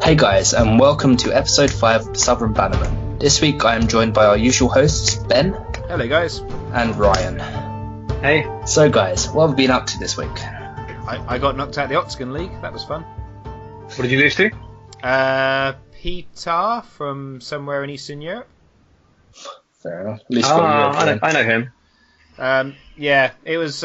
Hey guys, and welcome to episode 5 of the Southron Bannermen. This week I am joined by our usual hosts, Ben. Hello guys. And Ryan. Hey. So guys, what have we been up to this week? I got knocked out of the Octagon League, that was fun. What did you lose to? Peter from somewhere in Eastern Europe. Fair enough. At least I know him. Yeah, it was...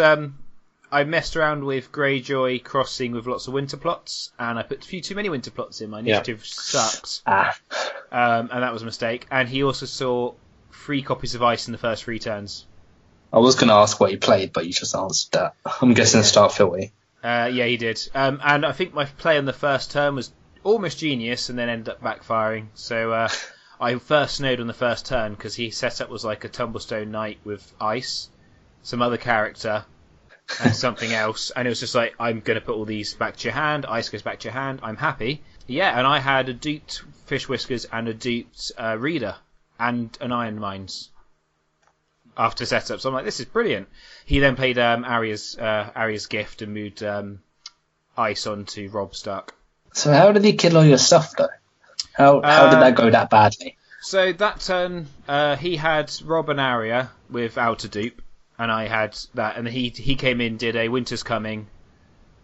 I messed around with Greyjoy crossing with lots of winter plots, and I put a few too many winter plots in. My initiative sucks. And that was a mistake. And he also saw 3 copies of ice in the first 3 turns. I was going to ask what he played, but you just answered that. I'm guessing start Philly. Yeah, he did. And I think my play on the first turn was almost genius, and then ended up backfiring. So I first snowed on the first turn, because he set up was like a Tumblestone Knight with ice, some other character, and something else, and it was just like, I'm going to put all these back to your hand, ice goes back to your hand, I'm happy. Yeah, and I had a duped Fish Whiskers and a duped Reader and an Iron Mines after setup, so I'm like, this is brilliant. He then played Arya's Gift and moved ice onto Robb Stark. So how did he kill all your stuff though? How did that go that badly? So that turn, he had Robb and Arya without a dupe, and I had that, and he came in, did a Winter's Coming,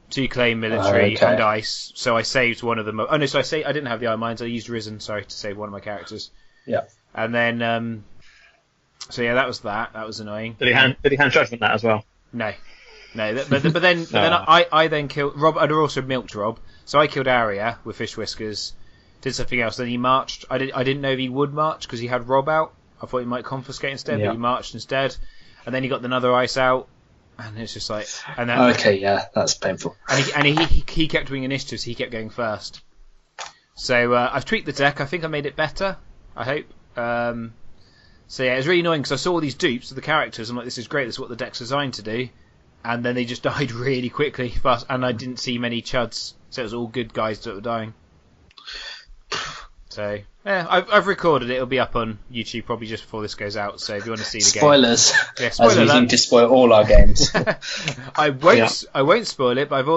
2 claim military and ice. So I saved one of them. Oh no, so I didn't have the Iron Mines. I used Risen, to save one of my characters. Yeah. And then, so yeah, that was that. That was annoying. Did he hand judgment that as well? No. But then I then killed Robb. I'd also milked Robb, so I killed Arya with Fish Whiskers. Did something else. Then he marched. I didn't know if he would march because he had Robb out. I thought he might confiscate instead, but he marched instead. And then he got another ice out, and it's just like... And then, okay, yeah, that's painful. And he kept doing initiatives, he kept going first. So I've tweaked the deck, I think I made it better, I hope. So yeah, it was really annoying, because I saw all these dupes of the characters, I'm like, this is great, this is what the deck's designed to do. And then they just died really quickly, fast, and I didn't see many chuds, so it was all good guys that were dying. So, yeah, I've recorded it. It'll be up on YouTube probably just before this goes out. So if you want to see the Spoilers. game, yeah, spoiler as we seem to spoil all our games. I won't spoil it. But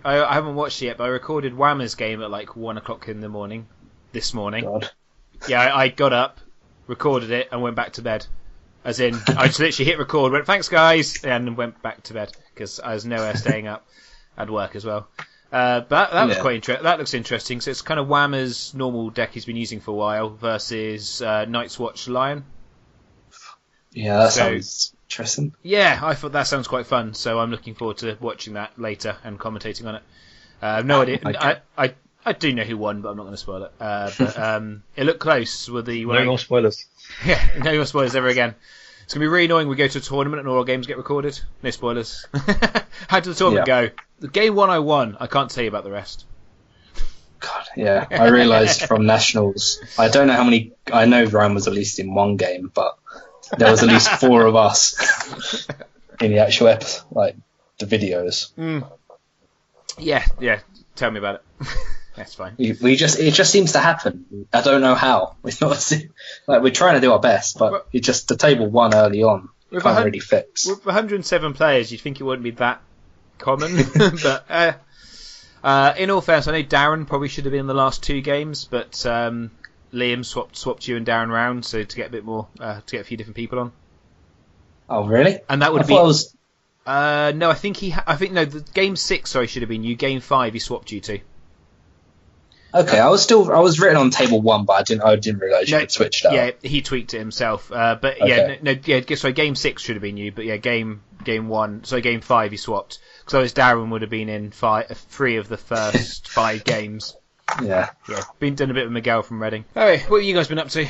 I haven't watched it yet. But I recorded Whammer's game at like 1:00 in the morning this morning. God. Yeah, I got up, recorded it, and went back to bed. As in, I just literally hit record, went thanks guys, and went back to bed because I was nowhere staying up. I'd work as well. But that was quite interesting. That looks interesting. So it's kind of Whammer's normal deck he's been using for a while versus Night's Watch Lion. Yeah, that sounds interesting. Yeah, I thought that sounds quite fun. So I'm looking forward to watching that later and commentating on it. No idea. I do know who won, but I'm not going to spoil it. But it looked close with the... No more spoilers. Yeah, no more spoilers ever again. It's going to be really annoying. We go to a tournament and all our games get recorded. No spoilers. How did the tournament go? The game 1 I won. I can't tell you about the rest. God, yeah. I realised from Nationals, I don't know how many... I know Ryan was at least in one game, but there was at least 4 of us in the actual episode, like the videos. Yeah. Tell me about it. That's fine. It just seems to happen. I don't know how. It's not like we're trying to do our best, but it just the table won early on. Can't really fix. With 107 players, you'd think it wouldn't be that common. But in all fairness, I know Darren probably should have been in the last 2 games, but Liam swapped you and Darren round so to get a bit more to get a few different people on. Oh really? And that would be. No, I think the game 6. Sorry, should have been you. Game 5, he swapped you to. Okay, I was written on table 1, but I didn't realise you had switched out. Yeah, he tweaked it himself. But okay. Sorry, game 6 should have been you, but yeah, game 1. So game 5 he swapped. Because otherwise Darren would have been in 3 of the first 5 games. Yeah. Been done a bit with Miguel from Reading. Anyway, what have you guys been up to?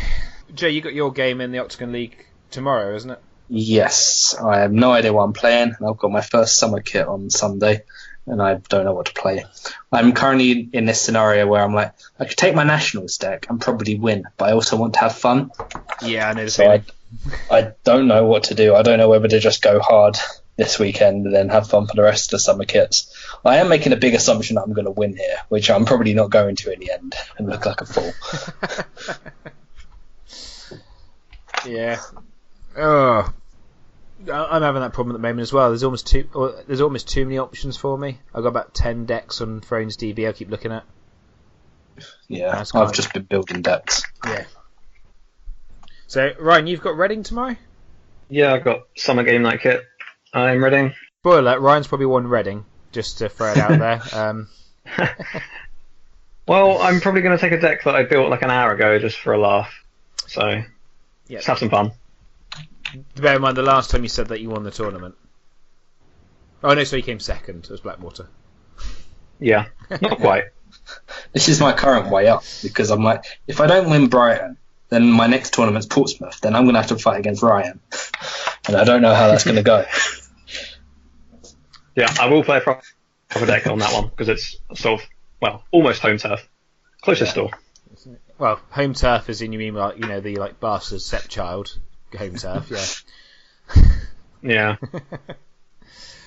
Jay, you got your game in the Octagon League tomorrow, isn't it? Yes, I have no idea what I'm playing. I've got my first summer kit on Sunday, and I don't know what to play. I'm currently in this scenario where I'm like, I could take my Nationals deck and probably win, but I also want to have fun. Yeah, I know the feeling. I don't know what to do. I don't know whether to just go hard this weekend and then have fun for the rest of the summer kits. I am making a big assumption that I'm going to win here, which I'm probably not going to in the end and look like a fool. Yeah. Oh, I'm having that problem at the moment as well. There's almost too many options for me. I've got about 10 decks on Thrones DB I keep looking at. Yeah, I've just been building decks. Yeah. So, Ryan, you've got Reading tomorrow? Yeah, I've got summer game night kit. I'm Reading. Spoiler, Ryan's probably won Reading, just to throw it out there. Well, I'm probably going to take a deck that I built like an hour ago just for a laugh. So, let's have some fun. Bear in mind, the last time you said that you won the tournament. Oh no, so he came second. It was Blackwater. Yeah, not quite. This is my current way up, because I'm like, if I don't win Brighton, then my next tournament's Portsmouth, then I'm going to have to fight against Ryan. And I don't know how that's going to go. Yeah, I will play a proper deck on that one, because it's sort of, well, almost home turf. Closest store. Well, home turf is in, you mean like, the like bastard stepchild home turf, yeah. Yeah.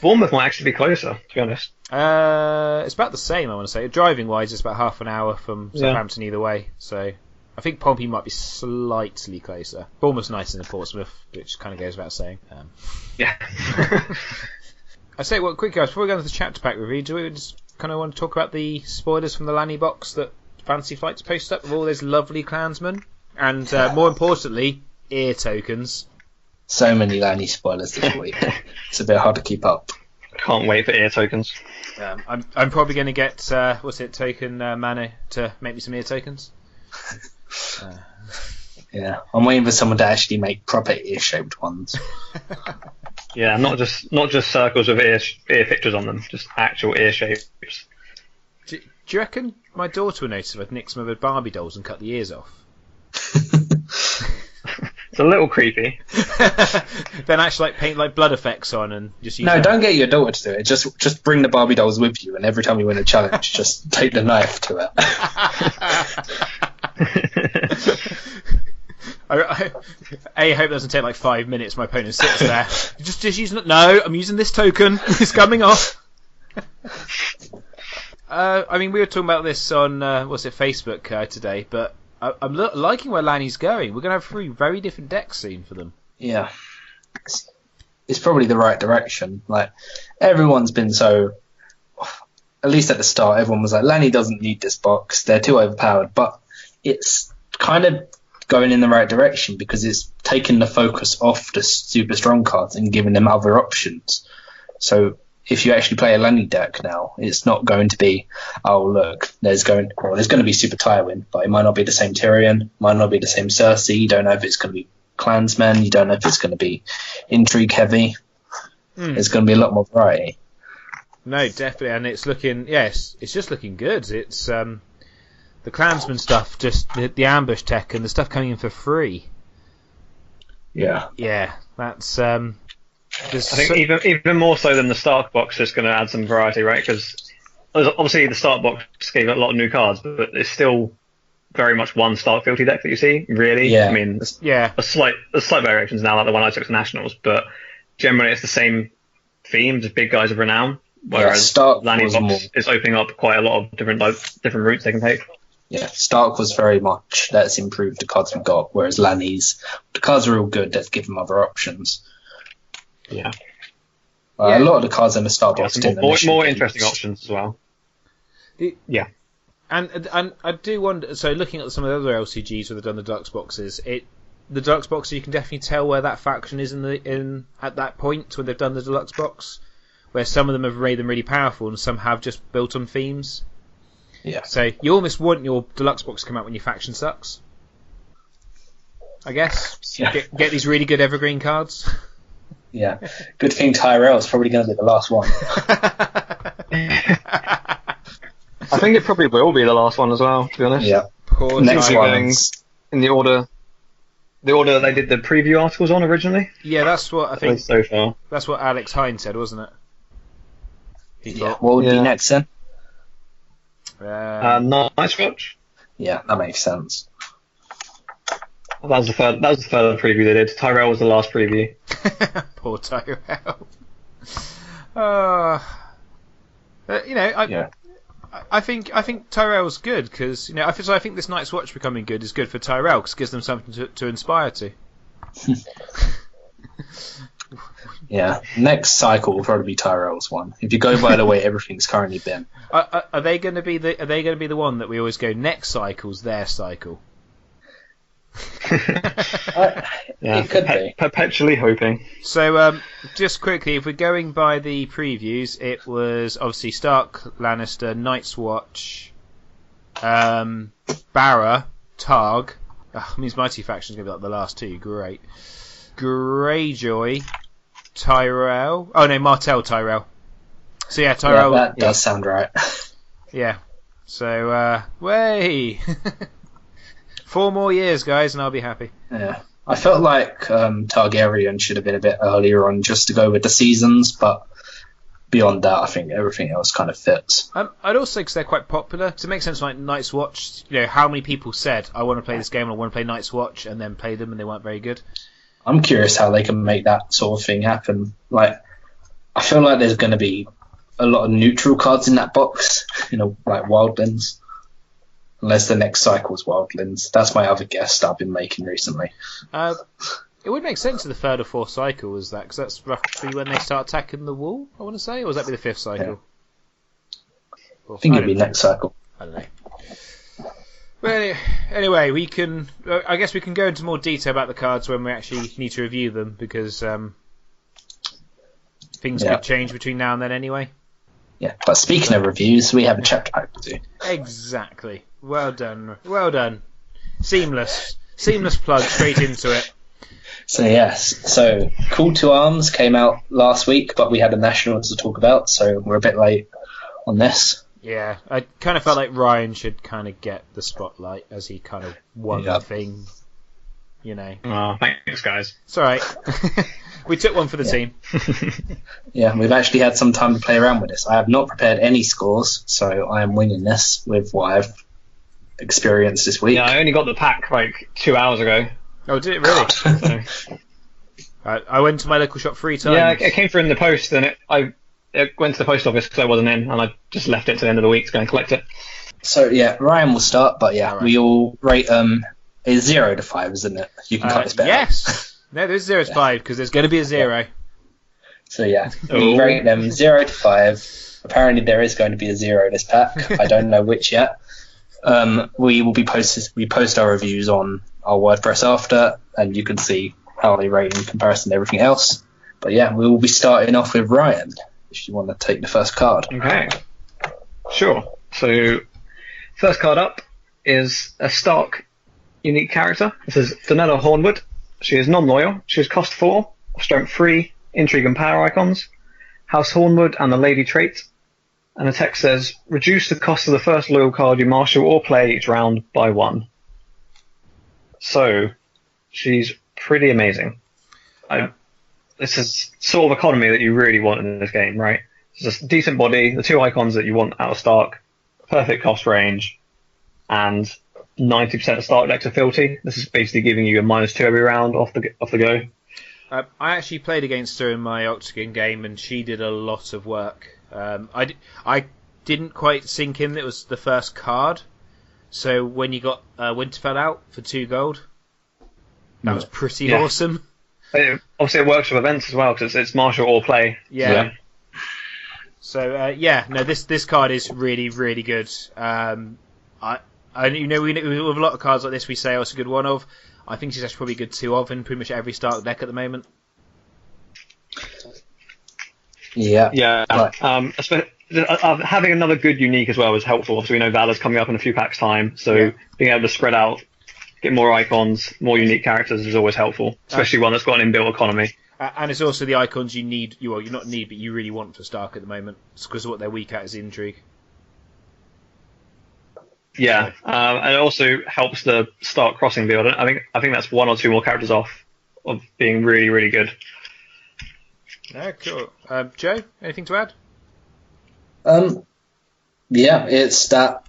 Bournemouth might actually be closer, to be honest. It's about the same, I want to say. Driving wise, it's about half an hour from Southampton either way, so I think Pompey might be slightly closer. Bournemouth's nicer than Portsmouth, which kind of goes without saying. Yeah. I say, well, quick guys, before we go into the chapter pack review, do we just kind of want to talk about the spoilers from the Lanny box that Fantasy Flight's posted up with all those lovely clansmen? And more importantly, ear tokens. So many Lanny spoilers this week. It's a bit hard to keep up. Can't wait for ear tokens. I'm probably going to get token Mane to make me some ear tokens. Yeah, I'm waiting for someone to actually make proper ear-shaped ones. Yeah, not just circles with ear pictures on them, just actual ear shapes. Do you reckon my daughter would notice if I'd nick some of her Barbie dolls and cut the ears off? It's a little creepy. Then actually paint blood effects on and just use. No, don't get your daughter to do it. Just bring the Barbie dolls with you, and every time you win a challenge, just take the knife to it. I hope it doesn't take like 5 minutes. My opponent sits there. Just using it. No, I'm using this token. It's coming off. I mean, we were talking about this on Facebook today, but I'm liking where Lanny's going. We're going to have 3 very different decks soon for them. Yeah, it's probably the right direction. Like, everyone's been so, at least at the start, everyone was like, Lanny doesn't need this box. They're too overpowered. But it's kind of going in the right direction, because it's taken the focus off the super strong cards and giving them other options. So if you actually play a Lanny deck now, it's not going to be, oh look, there's going to be Super Tywin, but it might not be the same Tyrion, might not be the same Cersei. You don't know if it's going to be Clansmen, you don't know if it's going to be intrigue heavy. There's going to be a lot more variety. No, definitely, and it's looking, it's just looking good. It's the Clansman stuff, just the ambush tech and the stuff coming in for free. Yeah, that's. I think even more so than the Stark box, it's going to add some variety, right? Because obviously the Stark box gave a lot of new cards, but it's still very much one Stark Fealty deck that you see. Really, yeah. I mean, a slight variations now, like the one I took to Nationals, but generally it's the same theme, just big guys of renown. Whereas Lanny box is opening up quite a lot of different routes they can take. Yeah, Stark was very much, let's improve the cards we've got, whereas Lanny's, the cards are all good, let's give them other options. Yeah. A lot of the cards in the Stark box more interesting options as well. Yeah. And I do wonder, so looking at some of the other LCGs where they've done the Deluxe boxes, the Deluxe boxes, you can definitely tell where that faction is in at that point when they've done the Deluxe box, where some of them have made them really powerful and some have just built on themes. Yeah. So you almost want your Deluxe box to come out when your faction sucks, I guess. Yeah. Get these really good evergreen cards. Yeah. Good thing Tyrell's probably going to be the last one. I think it probably will be the last one as well, to be honest. Yeah. Poor next one in the order they did the preview articles on originally. Yeah, that's what I think. So far. That's what Alex Hine said, wasn't it? What would be next then? Nice Watch. Yeah, that makes sense. That was the third preview they did. Tyrell was the last preview. Poor Tyrell. I think Tyrell's good because I think this Night's Watch becoming good is good for Tyrell because it gives them something to inspire to. Yeah, next cycle will probably be Tyrell's one. If you go by the way everything's currently been. Are they going to be the one that we always go next cycle's their cycle? It could be. Perpetually hoping. So, just quickly, if we're going by the previews, it was obviously Stark, Lannister, Night's Watch, Barra, Targ. Means Mighty Faction's going to be like the last two. Great. Greyjoy, Tyrell. Oh no, Martell, Tyrell. So yeah, Tyrell. Yeah, that does sound right. Yeah. So, way. 4 more years, guys, and I'll be happy. Yeah. I felt like Targaryen should have been a bit earlier on just to go with the seasons, but beyond that, I think everything else kind of fits. I'd also say because they're quite popular, because it makes sense like Night's Watch, how many people said, I want to play this game and I want to play Night's Watch, and then played them and they weren't very good. I'm curious how they can make that sort of thing happen. Like, I feel like there's going to be a lot of neutral cards in that box, like Wildlands. Unless the next cycle's Wildlands. That's my other guess that I've been making recently. It would make sense to the third or fourth cycle, is that? Because that's roughly when they start attacking the wall, I want to say? Or would that be the fifth cycle? Yeah. I think it'd be next cycle. I don't know. Well, anyway, we can. I guess we can go into more detail about the cards when we actually need to review them, because things could change between now and then anyway. Yeah, but speaking of reviews, we have a chapter pack to do. Exactly. Well done. Well done. Seamless plug straight into it. So yes, Call to Arms came out last week, but we had a national to talk about, so we're a bit late on this. Yeah, I kind of felt like Ryan should kind of get the spotlight as he kind of won the thing. Oh, thanks, guys. It's alright. We took one for the team. Yeah, we've actually had some time to play around with this. I have not prepared any scores, so I am winning this with what I've experienced this week. Yeah, I only got the pack like 2 hours ago. Oh, did it really? I went to my local shop 3 times. Yeah, it came through in the post, and it went to the post office because I wasn't in, and I just left it to the end of the week to go and collect it. So yeah, Ryan will start, but yeah, we all rate it's 0 to 5, isn't it? You can cut this better. Yes. No, there's 0 to 5 because there's going to be a 0. Yeah. So yeah, we rate them 0 to 5. Apparently there is going to be a 0 in this pack. I don't know which yet. We post our reviews on our WordPress after, and you can see how they rate in comparison to everything else. But yeah, we will be starting off with Ryan, if you want to take the first card. Okay. Sure. So, first card up is a Stark unique character. This is Donella Hornwood. She is non-loyal. She is cost 4, strength 3, intrigue and power icons, House Hornwood and the Lady trait. And the text says, reduce the cost of the first loyal card you marshal or play each round by 1. So, she's pretty amazing. This is sort of economy that you really want in this game, right? It's a decent body, the 2 icons that you want out of Stark, perfect cost range, and 90% of Stark decks are filthy. This is basically giving you a -2 every round off the go. I actually played against her in my Octagon game, and she did a lot of work. I didn't quite sink in that it was the first card, so when you got Winterfell out for 2 gold, that was pretty awesome. Obviously, it works with events as well because it's martial or play. Yeah. So this card is really, really good. We with a lot of cards like this, we say it's a good 1 of. I think she's actually probably a good 2 of in pretty much every Stark deck at the moment. Yeah. Yeah. Right. Having another good unique as well is helpful. Obviously, we know Valor's coming up in a few packs' time, so being able to spread out, get more icons, more unique characters is always helpful, especially one that's got an inbuilt economy. And it's also the icons you need, you not need, but you really want for Stark at the moment, because what they're weak at is intrigue. Yeah, and it also helps the Stark crossing build. I think that's 1 or 2 more characters off of being really, really good. Yeah, cool. Joe, anything to add? Yeah, it's the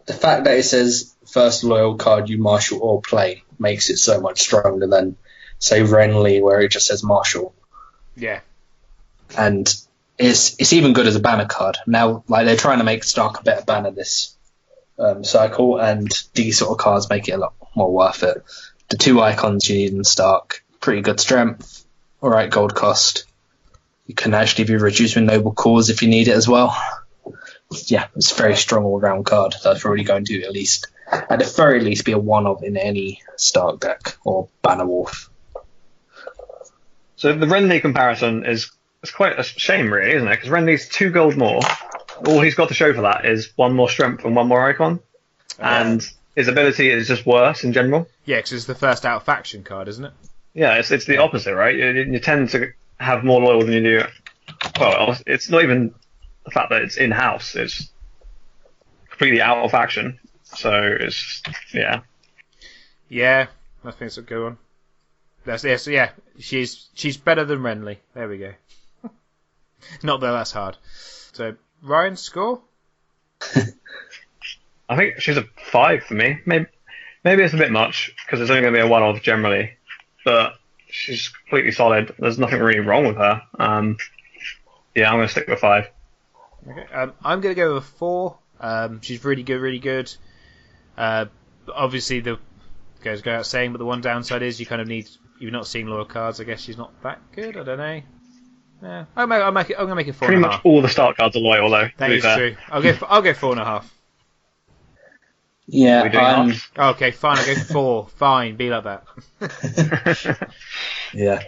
fact that it says first loyal card you marshal or play makes it so much stronger than, say, Renly, where it just says marshal. Yeah. And it's even good as a banner card. Now, like, they're trying to make Stark a better banner this cycle, and these sort of cards make it a lot more worth it. The 2 icons you need in Stark, pretty good strength, alright gold cost. You can actually be reduced with Noble Cause if you need it as well. Yeah, it's a very strong all-round card. That's probably going to at the very least, be a one-of in any Stark deck or Banner Wolf. So the Renly comparison is quite a shame, really, isn't it? Because Renly's 2 gold more. All he's got to show for that is 1 more strength and 1 more icon. And his ability is just worse in general. Yeah, because it's the first out of faction card, isn't it? Yeah, it's the opposite, right? You tend to have more loyal than you do. Well, it's not even the fact that it's in-house. It's completely out of faction. So it's, yeah. Yeah, I think it's a good one. So yeah, she's better than Renly. There we go. Not that that's hard. So, Ryan's score? I think she's a 5 for me. Maybe it's a bit much, because it's only going to be a one-off generally. But she's completely solid. There's nothing really wrong with her. Yeah, I'm going to stick with 5. Okay, I'm going to go with a 4. She's really good, really good. Obviously, goes without saying, but the one downside is you kind of need. You're not seeing loyal cards. I guess she's not that good. I don't know. Yeah, I'm going to make it 4.5. Pretty much all the start cards are loyal, though. That is true. I'll go 4.5. Yeah. Okay, fine. I'll go 4. Fine, be like that. Yeah,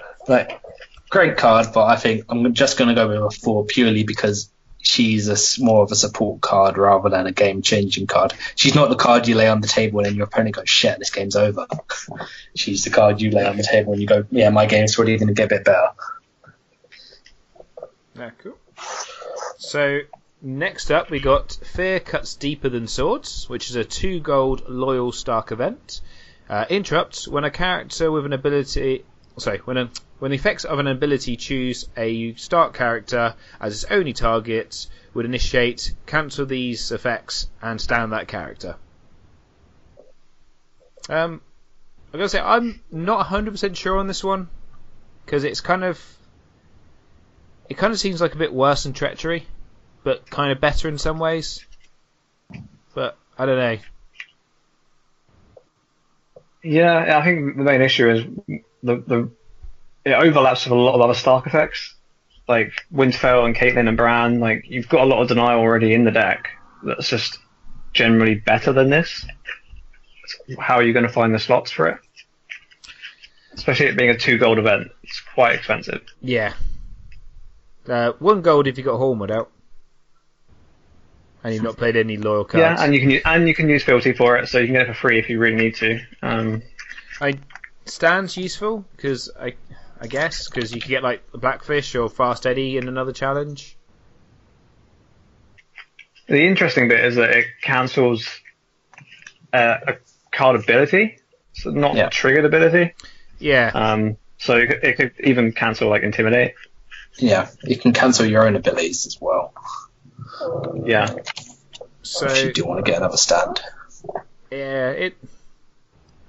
great card, but I think I'm just going to go with a 4 purely because she's more of a support card rather than a game-changing card. She's not the card you lay on the table and your opponent goes, shit, this game's over. She's the card you lay on the table and you go, yeah, my game's really going to get a bit better. Yeah, cool. So, next up we got Fear Cuts Deeper Than Swords, which is a 2 gold loyal Stark event. Interrupts when a character with an ability... Sorry, when the effects of an ability choose a Stark character as its only target, would initiate, cancel these effects, and stand that character. I'm going to say I'm not 100% sure on this one, because it kind of seems like a bit worse than Treachery, but kind of better in some ways. But I don't know. Yeah, I think the main issue is it overlaps with a lot of other Stark effects, like Winterfell and Caitlyn and Bran. Like, you've got a lot of denial already in the deck that's just generally better than this. How are you going to find the slots for it? Especially it being a 2 gold event, it's quite expensive. Yeah. 1 gold if you got Hornwood out, and you've not played any loyal cards. Yeah, and you can use Fealty for it, so you can get it for free if you really need to. Stand's useful because I guess because you can get like Blackfish or Fast Eddie in another challenge. The interesting bit is that it cancels a card ability, so not a triggered ability. Yeah. So it could even cancel like Intimidate. Yeah, you can cancel your own abilities as well. Yeah. So if you do want to get another stand. Yeah,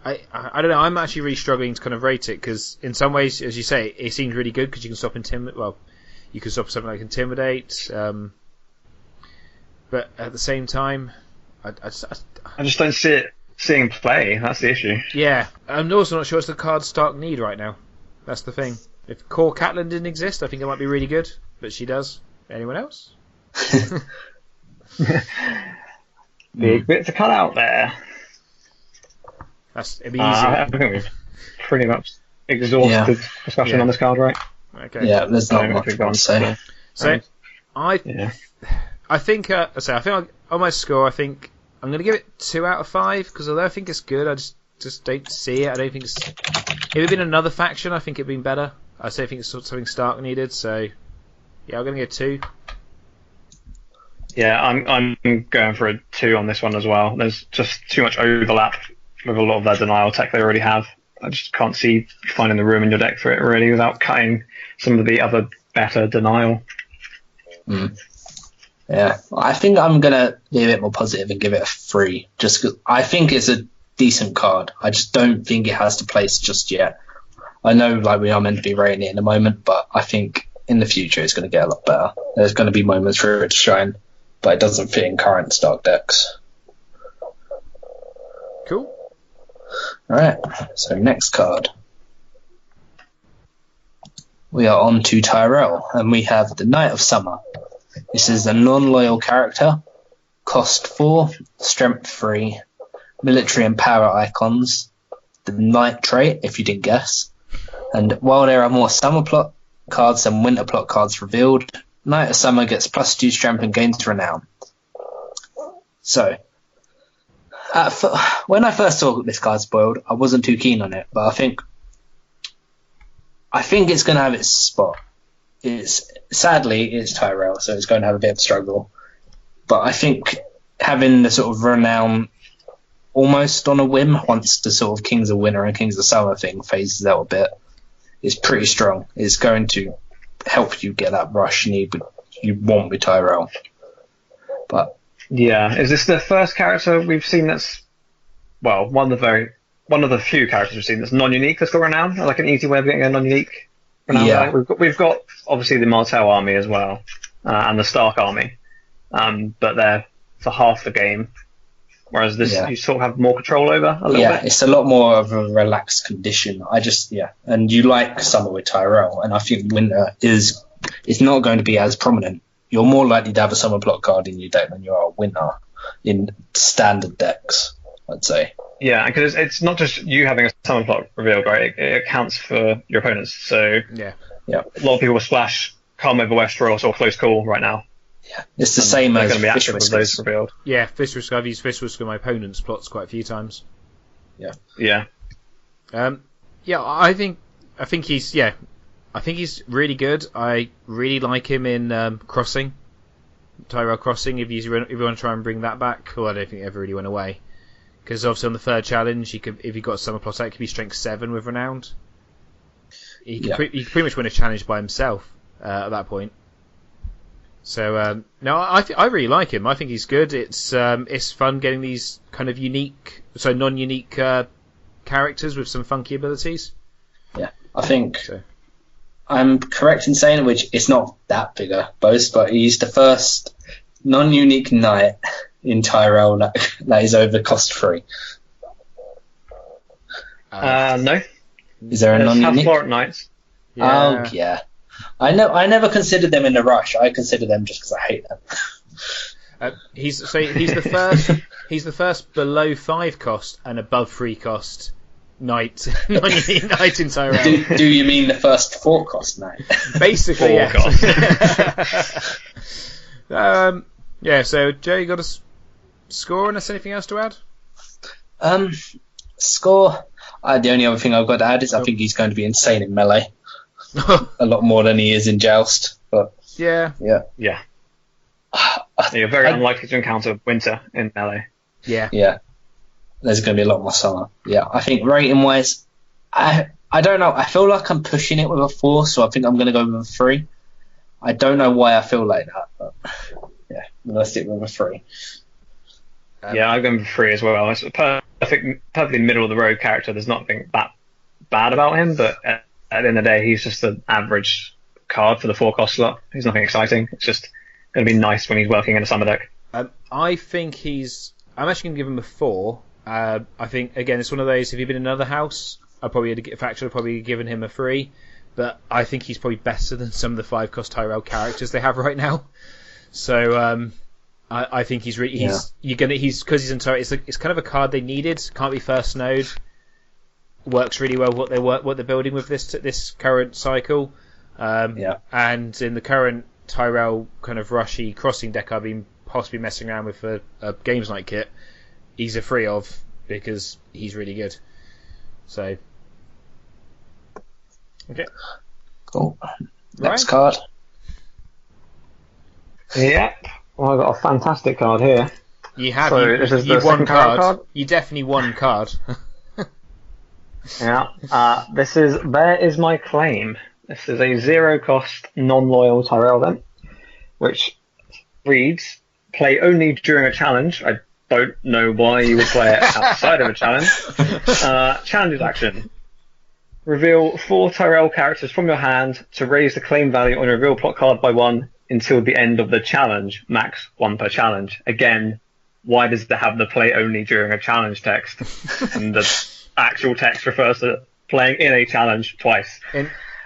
I don't know. I'm actually really struggling to kind of rate it because in some ways, as you say, it seems really good because you can stop you can stop something like Intimidate. But at the same time, I just don't see it seeing play. That's the issue. Yeah, I'm also not sure it's the card Stark need right now. That's the thing. If Core Catelyn didn't exist, I think it might be really good, but she does. Anyone else? Big bit to cut out there. It'd be easy. I think we've pretty much exhausted discussion on this card, right? Okay. Yeah, there's not much more to say. So, I think on my score, I think I'm going to give it 2 out of 5 because although I think it's good, I just don't see it. I don't think it's. If it had been another faction, I think it'd been better. I still think it's something Stark needed. So, yeah, I'm going to go 2. Yeah, I'm going for a 2 on this one as well. There's just too much overlap with a lot of their denial tech they already have. I just can't see finding the room in your deck for it really without cutting some of the other better denial. Yeah, I think I'm going to be a bit more positive and give it a 3. Just cause I think it's a decent card. I just don't think it has the place just yet. I know like we are meant to be rating it in a moment, but I think in the future it's going to get a lot better. There's going to be moments for it to shine, but it doesn't fit in current Stark decks. Cool. Alright, so next card. we are on to Tyrell, and we have the Knight of Summer. This is a non-loyal character, cost 4, strength 3, military and power icons, the Knight trait, if you didn't guess. And while there are more summer plot cards than winter plot cards revealed, Knight of Summer gets +2 strength and gains renown. So, when I first saw this card spoiled, I wasn't too keen on it, but I think it's going to have its spot. Sadly, it's Tyrell, so it's going to have a bit of a struggle. But I think having the sort of renown almost on a whim, once the sort of Kings of Winter and Kings of Summer thing phases out a bit, is pretty strong. It's going to help you get that rush you want with Tyrell. But yeah, is this the first character we've seen that's, well, one of the few characters we've seen that's non-unique that's got renown? Like an easy way of getting a non-unique renown? Yeah. We've got obviously the Martell army as well, and the Stark army, but they're for half the game. Whereas this, you sort of have more control over a little bit. Yeah, it's a lot more of a relaxed condition. And you like summer with Tyrell, and I think winter is not going to be as prominent. You're more likely to have a summer plot card in your deck than you are a winter in standard decks, I'd say. Yeah, because it's not just you having a summer plot revealed, right? It accounts for your opponents. So yeah, a lot of people will splash Calm Over Westeros or Close Call right now. Yeah, it's the same as going to be Fish active with Whiskers. those revealed. Yeah, Fish Whisker. I've used Fish Whisker on my opponent's plots quite a few times. Yeah. Yeah. I think he's really good. I really like him in Crossing, Tyrell Crossing. If you want to try and bring that back, well, I don't think it ever really went away. Because obviously on the third challenge, if you got a summer plot out, it could be strength 7 with renowned. He could pretty much win a challenge by himself at that point. So no, I really like him. I think he's good. It's fun getting these kind of non-unique characters with some funky abilities. Yeah, I think I'm correct in saying which it's not that big a boast, but he's the first non-unique knight in Tyrell that is over cost 3. No. Is there a non-unique? Half-Florent Knights. Yeah. Oh yeah. I never considered them in a rush. I consider them just because I hate them. He's the first below 5 cost and above 3 cost knight in Tyrell. Do you mean the first 4 cost knight? Basically, yeah. Yeah. So Joe, you got a score, and anything else to add? Score. The only other thing I've got to add is I think he's going to be insane in melee. A lot more than he is in Joust. But yeah. You're very unlikely to encounter winter in melee. Yeah. There's going to be a lot more summer. Yeah, I think rating wise, I don't know. I feel like I'm pushing it with a 4, so I think I'm going to go with a 3. I don't know why I feel like that, but yeah, I'm going to stick with a 3. Yeah, I'm going for 3 as well. It's a perfectly middle of the road character. There's nothing that bad about him, but at the end of the day, he's just an average card for the 4 cost slot. He's nothing exciting. It's just going to be nice when he's working in a summer deck. I think I'm actually going to give him a 4. I think, again, it's one of those, if he'd been in another house, I'd probably given him a 3. But I think he's probably better than some of the 5 cost Tyrell characters they have right now. So I think he's because he's in Tyrell. It's kind of a card they needed. Can't be first node. Works really well what they're building with this current cycle. And in the current Tyrell kind of rushy crossing deck I've been possibly messing around with for a games night kit, he's a 3 of, because he's really good. So okay, cool. Next card. Yep. Well, I've got a fantastic card here. You have. So you, this is you the won second card. You definitely won card. Yeah. There is my claim. This is a 0 cost non-loyal Tyrell event, which reads: play only during a challenge. I don't know why you would play it outside of a challenge. Challenges action. Reveal 4 Tyrell characters from your hand to raise the claim value on your reveal plot card by 1 until the end of the challenge, max 1 per challenge. Again, why does it have the play only during a challenge text? And the actual text refers to playing in a challenge twice.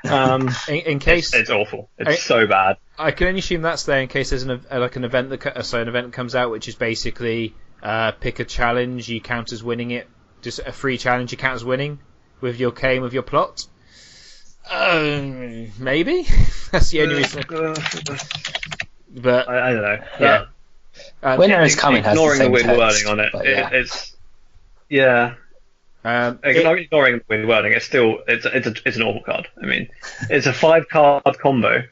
In case it's awful. It's so bad. I can only assume that's there in case there's an event that comes out, which is basically pick a challenge, you count as winning it. Just a free challenge, you count as winning with your claim of your plot. Maybe that's the only reason. But I don't know. Yeah. Winter is coming. Ignoring has the weird text, wording on it, yeah. it's yeah. Ignoring the weird wording, it's an awful card. I mean, it's a 5-card combo,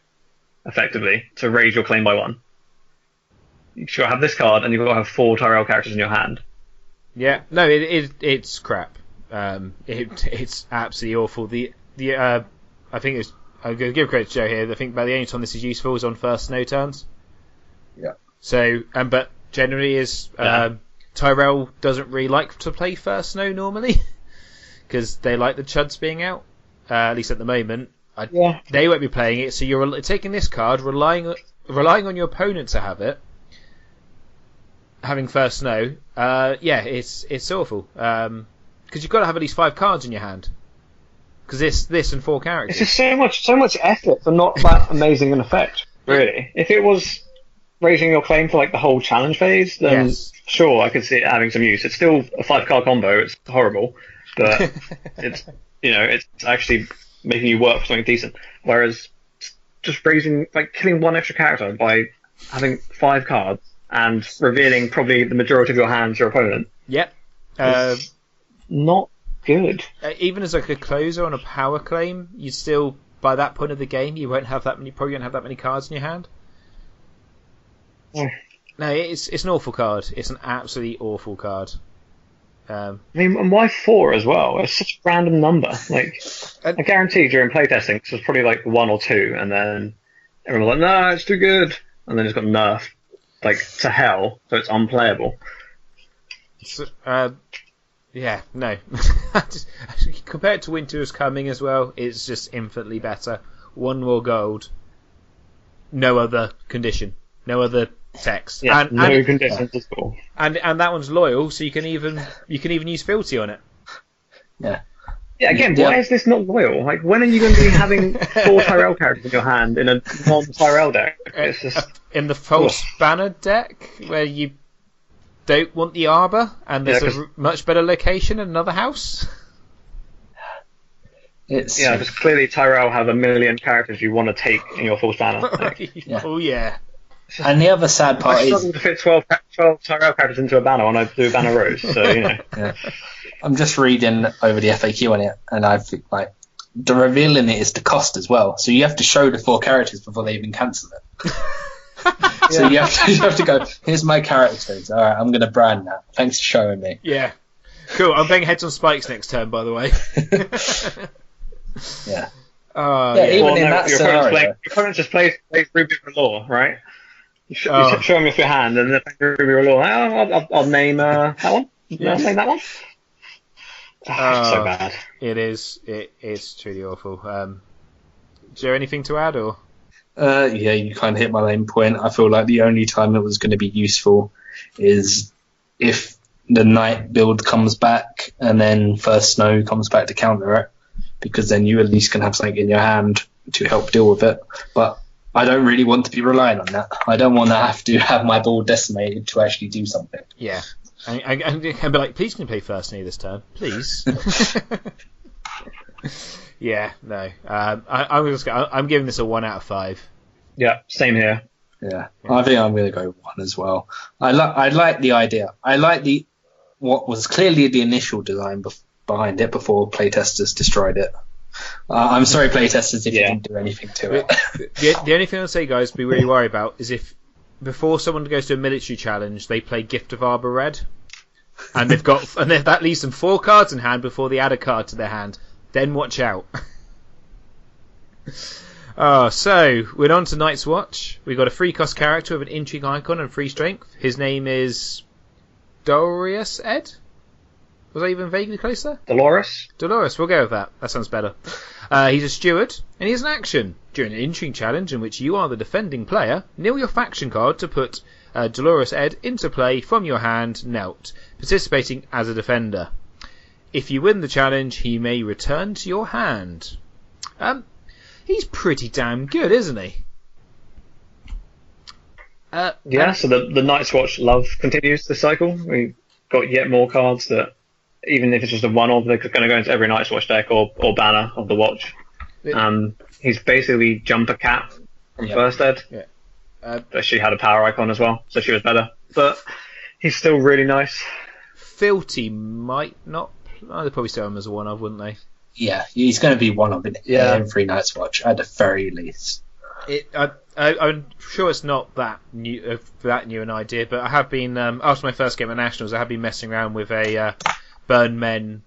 effectively, to raise your claim by 1. You should have this card, and you've got to have 4 Tyrell characters in your hand. Yeah, no, it's crap. It's absolutely awful. I think it's. I'm going to give credit to Joe here. I think about the only time this is useful is on first snow turns. Yeah. So, but generally Tyrell doesn't really like to play first snow normally because they like the chuds being out. At least at the moment. They won't be playing it. So you're taking this card, relying on your opponent to have it. Having first snow, it's awful. Because you've got to have at least 5 cards in your hand. Because this and 4 characters. It's just so much effort for not that amazing an effect, really. If it was raising your claim for like the whole challenge phase, then sure, I could see it having some use. It's still a 5-card combo. It's horrible, but it's actually making you work for something decent. Whereas just killing 1 extra character by having 5 cards and revealing probably the majority of your hand to your opponent. Yep. Not good. Even as like a closer on a power claim, you still, by that point of the game, you probably won't have that many cards in your hand. Yeah. No, it's an awful card. It's an absolutely awful card. I mean, and why 4 as well? It's such a random number. Like, I guarantee during playtesting, it was probably like 1 or 2, and then everyone was like, "No, it's too good," and then it's got nerfed to hell, so it's unplayable. Yeah, no. Compared to Winter is Coming as well, it's just infinitely better. 1 more gold, no other condition, no other text. Yeah, no conditions at all. And that one's loyal, so you can even use fealty on it. Yeah. Yeah, again, why is this not loyal? Like, when are you going to be having 4 Tyrell characters in your hand in a non-Tyrell deck? It's just in the false banner deck, where you don't want the Arbor, and there's a much better location in another house. Because clearly Tyrell have a million characters you want to take in your false banner. Oh yeah. And the other sad part I struggle to fit 12 Tyrell characters into a banner when I do a banner rose, so Yeah. I'm just reading over the FAQ on it, and I think the reveal in it is the cost as well. So you have to show the 4 characters before they even cancel it. So you have to go, here's my characters. All right, I'm going to brand that. Thanks for showing me. Yeah. Cool. I'm playing Heads on Spikes next turn, by the way. Yeah. Even in that scenario. Your opponent just plays Ruby of the Law, right? You show them with your hand, and then Ruby of the Law. I'll name that one. Yeah. I'll name that one. It's so bad. It is. It's truly awful. Is there anything to add, or? You kind of hit my main point. I feel like the only time it was going to be useful is if the night build comes back and then first snow comes back to counter it, because then you at least can have something in your hand to help deal with it. But I don't really want to be relying on that. I don't want to have to have my board decimated to actually do something. Yeah. And be like, please can you play first snow this turn? Please. Yeah, no. I'm giving this a 1 out of 5. Yeah, same here. Yeah, I think I'm going to go 1 as well. I like the idea. I like what was clearly the initial design behind it before playtesters destroyed it. I'm sorry, playtesters, if you didn't do anything to it. The only thing I'll say, guys, be really worried about is if before someone goes to a military challenge, they play Gift of Arbor Red, and that leaves them 4 cards in hand before they add a card to their hand. Then watch out. So we're on to Night's Watch. We've got a free cost character with an intrigue icon and free strength. His name is Dolores Ed. Was I even vaguely close there? Dolores, we'll go with that. That sounds better. He's a steward, and he has an action. During an intrigue challenge in which you are the defending player, kneel your faction card to put Dolores Ed into play from your hand, knelt, participating as a defender. If you win the challenge, he may return to your hand. he's pretty damn good, isn't he? So the Night's Watch love continues this cycle. We've got yet more cards that, even if it's just a one-off, they're going to go into every Night's Watch deck or banner of the Watch. He's basically Jumper Cat from First Ed. Yeah. But she had a power icon as well, so she was better. But he's still really nice. Filty might not. Oh, they'd probably still have him as a one-off, wouldn't they? Yeah, he's going to be one of every Night's Watch at the very least. I'm sure it's not that new an idea, but I have been after my first game at Nationals, I have been messing around with a Bannermen,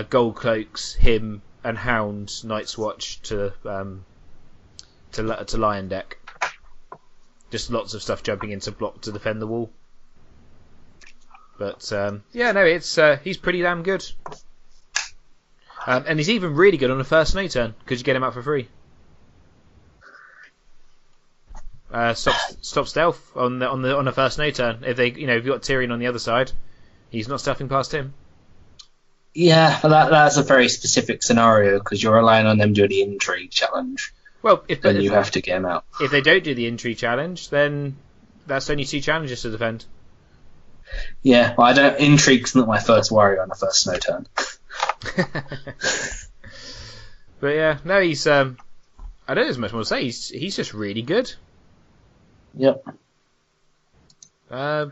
Gold Cloaks, him and Hound Night's Watch to Lion deck. Just lots of stuff jumping into block to defend the wall. But he's pretty damn good, and he's even really good on the first snow turn because you get him out for free. Stop stealth on the first snow turn. If you've got Tyrion on the other side, he's not stealthing past him. Yeah, but that's a very specific scenario because you're relying on them doing the intrigue challenge. Well, then you have to get him out. If they don't do the intrigue challenge, then that's only 2 challenges to defend. Yeah, well, intrigue's not my first worry on the first snow turn. But yeah, no, he's I don't know there's much more to say. He's just really good. Yep. I'm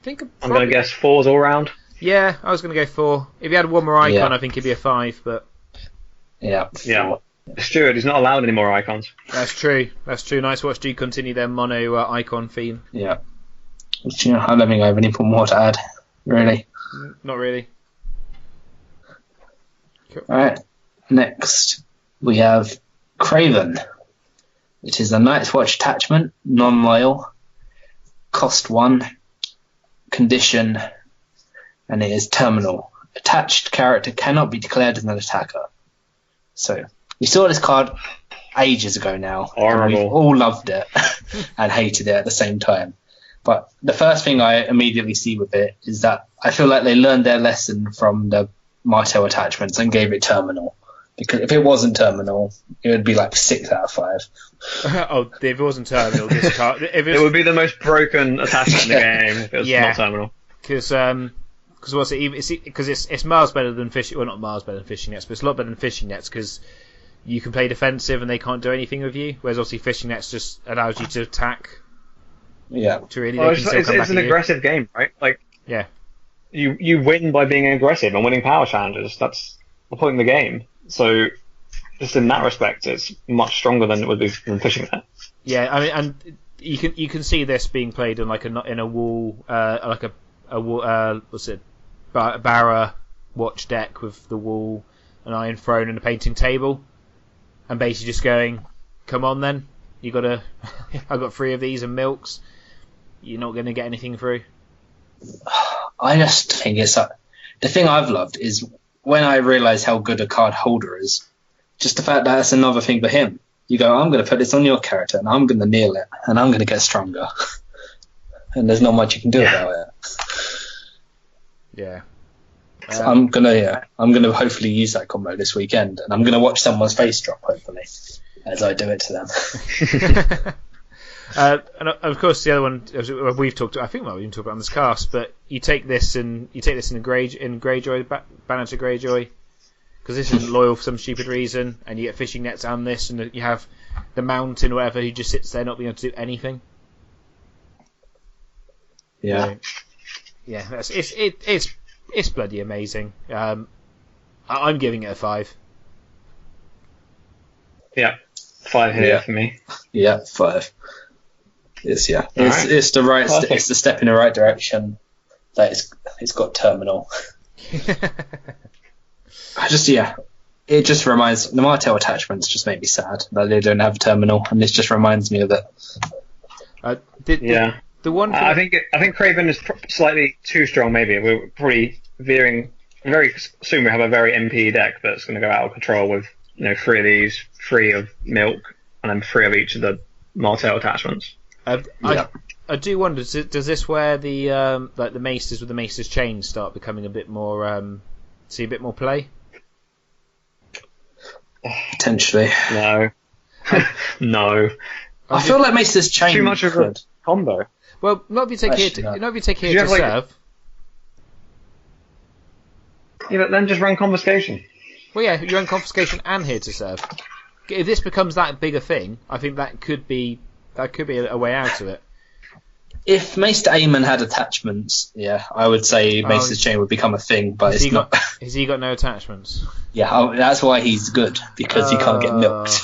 going to guess 4s all round. Yeah, I was going to go 4. If he had one more icon, I think he'd be a 5. But yeah. Stuart, he's not allowed any more icons. That's true. Night's Watch do continue their mono icon theme. Yeah. I don't think I have any more to add, really. Not really. Cool. Alright, next we have Craven. It is a Night's Watch attachment, non-loyal, cost 1, condition, and it is terminal. Attached character cannot be declared as an attacker. So, we saw this card ages ago now. Horrible. And we've all loved it and hated it at the same time. But the first thing I immediately see with it is that I feel like they learned their lesson from the Martel attachments and gave it terminal. Because if it wasn't terminal, it would be like 6 out of 5. If it wasn't terminal, this card... It would be the most broken attachment in the game if it was not terminal. Because it's miles better than fishing... Well, not miles better than fishing nets, but it's a lot better than fishing nets because you can play defensive and they can't do anything with you, whereas obviously fishing nets just allows you to attack. Yeah. It's an aggressive game, right? Yeah. You win by being aggressive and winning power challenges. That's the point of the game. So, just in that respect, it's much stronger than it would be from fishing net. Yeah, I mean, and you can see this being played in a wall, Barra watch deck with the wall, an iron throne, and a painting table, and basically just going, come on then, I got 3 of these and milks. You're not going to get anything through. I just think it's the thing I've loved is when I realise how good a card holder is, just the fact that that's another thing for him. You go, I'm going to put this on your character, and I'm going to kneel it, and I'm going to get stronger. And there's not much you can do about it. Yeah. So I'm gonna hopefully use that combo this weekend, and I'm gonna watch someone's face drop hopefully as I do it to them. And of course, the other one we've talked. I think we didn't talk about on this cast, but you take this in Greyjoy, Banner to Greyjoy, because this isn't loyal for some stupid reason, and you get fishing nets and this, and you have the mountain or whatever who just sits there not being able to do anything. Yeah, yeah, it's bloody amazing. I'm giving it a 5. Yeah, 5 here for me. Yeah, 5. It's it's the right it's the step in the right direction. That it's got terminal. It just reminds the Martel attachments just make me sad that they don't have terminal, and this just reminds me of it. The one I think Craven is slightly too strong. Maybe we're probably veering very soon. We have a very MP deck that's going to go out of control with 3 of these, 3 of milk, and then 3 of each of the Martel attachments. I do wonder, does this where the the maces with the maces chain start becoming a bit more see a bit more play? Potentially. No. No. I feel like Mace's Chain Too much of a combo. Well, not if you take Actually, no. not if you take here to serve. Yeah, but then just run Confiscation. Well, yeah, you run Confiscation and here to serve. If this becomes that big a thing, I think that could be a way out of it. If Mace Aemon had attachments, yeah, I would say Mace's Chain would become a thing, but it's not. Has he got no attachments? Yeah, that's why he's good, because he can't get milked.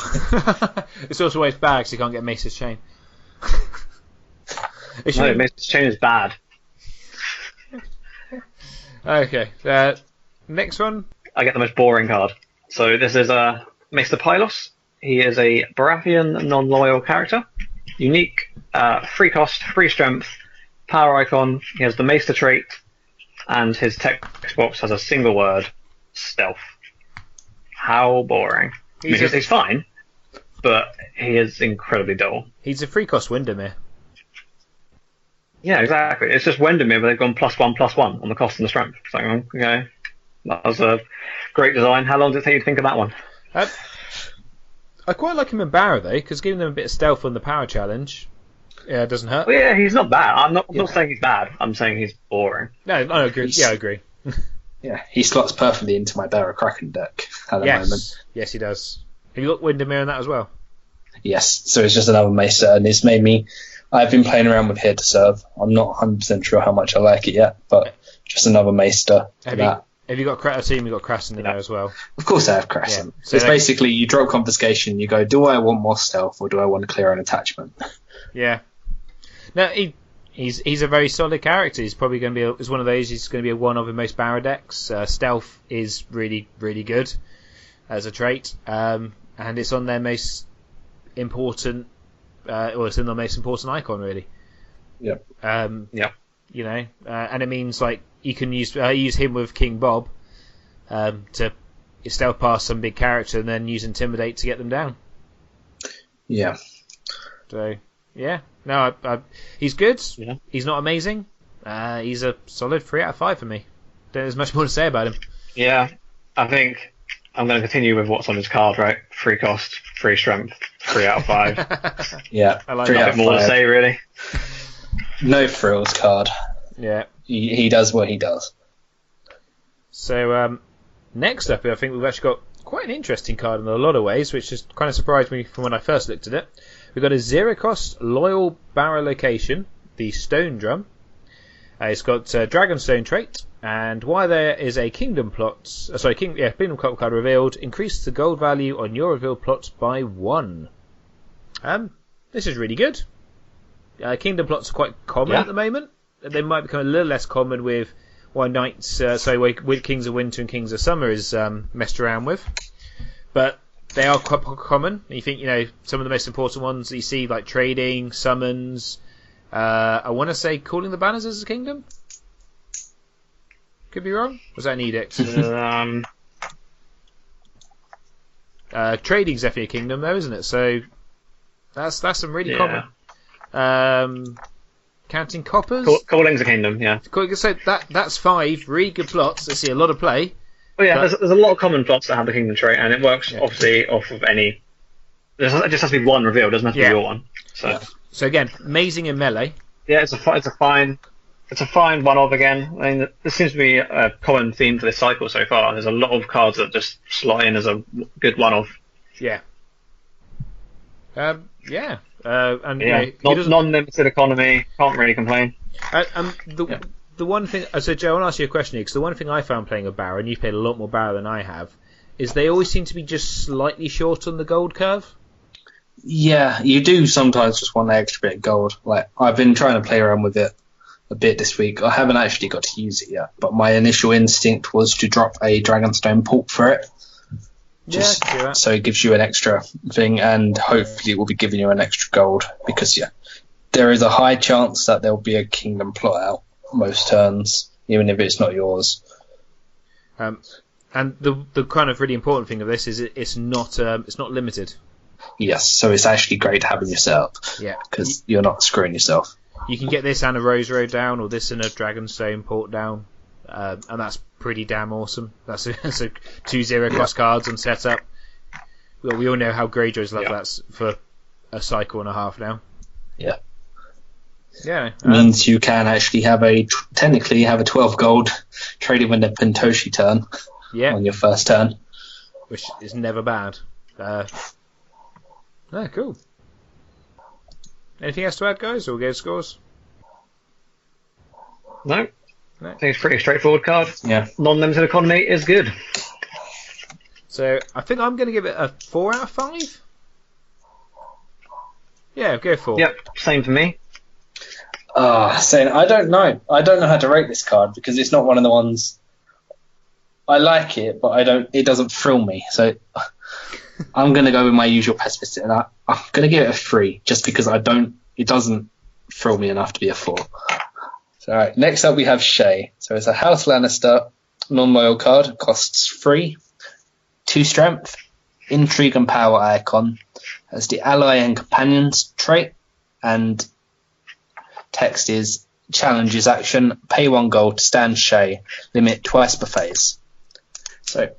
It's also why it's bad, because he can't get Mace's Chain. No, Mace's Chain is bad. Okay, next one. I get the most boring card. So this is Maester Pylos. He is a Baratheon non-loyal character. Unique, free cost, free strength, power icon. He has the Maester trait, and his text box has a single word: stealth. How boring. He's fine, but he is incredibly dull. He's a free cost Windermere. Yeah, exactly. It's just Windermere, but they've gone +1/+1 on the cost and the strength. It's like, okay, that was a great design. How long did it take you to think of that one? I quite like him in Barrow though, because giving them a bit of stealth on the power challenge doesn't hurt. Well, yeah, he's not bad. I'm not saying he's bad. I'm saying he's boring. No, I agree. I agree. Yeah, he slots perfectly into my Barrow Kraken deck at the moment. Yes, he does. Have you got Windermere in that as well? Yes, so it's just another Maester, and it's made me. I've been playing around with Here to Serve. I'm not 100% sure how much I like it yet, but just another Maester. Have you got I assume you got Krassen in there as well? Of course I have Krassen. Yeah. So it's basically you drop Confiscation, you go, do I want more stealth or do I want to clear an attachment? Yeah. No, he's a very solid character. He's probably going to be one of those. He's going to be one of in most Barrow decks. Stealth is really, really good as a trait, and it's on their most important. It's in the most important icon, really. Yep. Yep. You know, and it means like you can use him with King Bob to stealth past some big character and then use Intimidate to get them down. Yeah. So yeah, no, he's good. Yeah. He's not amazing. He's a solid 3 out of 5 for me. There's much more to say about him. Yeah, I think I'm going to continue with what's on his card, right? Free cost, free strength, 3 out of 5. Yeah, I like 3 out of 5. More to say, really. No frills card. Yeah. He does what he does. So next up, I think we've actually got quite an interesting card in a lot of ways, which has kind of surprised me from when I first looked at it. We've got a 0-cost loyal Barrow location, the Stone Drum. It's got Dragonstone trait, and why there is a Kingdom Kingdom Plot card revealed, increase the gold value on your revealed plots by 1. This is really good. Kingdom plots are quite common at the moment. They might become a little less common with why with Kings of Winter and Kings of Summer is messed around with, but they are quite common. You think some of the most important ones that you see, like trading, summons. I want to say calling the banners as a kingdom. Could be wrong. Was that an edict? Trading's definitely a kingdom, though, isn't it? So that's some really common. Counting coppers. Calling's a kingdom, yeah. So that's 5 really good plots. I see a lot of play. Well, yeah, there's a lot of common plots that have the kingdom trait, and it works obviously off of any. It just has to be one reveal. It doesn't have to be your one. So again, amazing in melee. Yeah, it's a fine one-off again. I mean, this seems to be a common theme for this cycle so far. There's a lot of cards that just slot in as a good one-off. Yeah. And non-limited economy. Can't really complain. The one thing, so Joe, I want to ask you a question here, because the one thing I found playing a Barrow, and you've played a lot more Barrow than I have, is they always seem to be just slightly short on the gold curve. Yeah, you do sometimes just want an extra bit of gold. Like, I've been trying to play around with it a bit this week. I haven't actually got to use it yet, but my initial instinct was to drop a Dragonstone port for it. So it gives you an extra thing, and hopefully it will be giving you an extra gold, because there is a high chance that there will be a kingdom plot out most turns, even if it's not yours. And the kind of really important thing of this is it's not limited. Yes, so it's actually great having yourself. Yeah, because you're not screwing yourself. You can get this and a Rose Road down, or this and a Dragonstone port down, and that's pretty damn awesome. That's a 2 0 cost cards on setup. well, we all know how Greyjoy's love that's for a cycle and a half now. Yeah. Yeah. Means you can actually technically have a 12 gold traded when the Pentoshi turn on your first turn. Which is never bad. Cool. Anything else to add, guys, or we'll go to scores? No. I think it's a pretty straightforward card. Yeah. Non-limited economy is good. So I think I'm going to give it a 4 out of 5. Yeah, go 4. Yep, same for me. Saying I don't know. I don't know how to rate this card because it's not one of the ones. I like it, but it doesn't thrill me. So I'm going to go with my usual pessimistic, and I'm going to give it a 3 just because it doesn't thrill me enough to be a 4. So, all right, next up we have Shay. So it's a House Lannister non-loyal card, costs 3, 2 strength, intrigue and power icon, has the ally and companions trait, and text is challenges action, pay 1 gold to stand Shay, limit twice per phase. So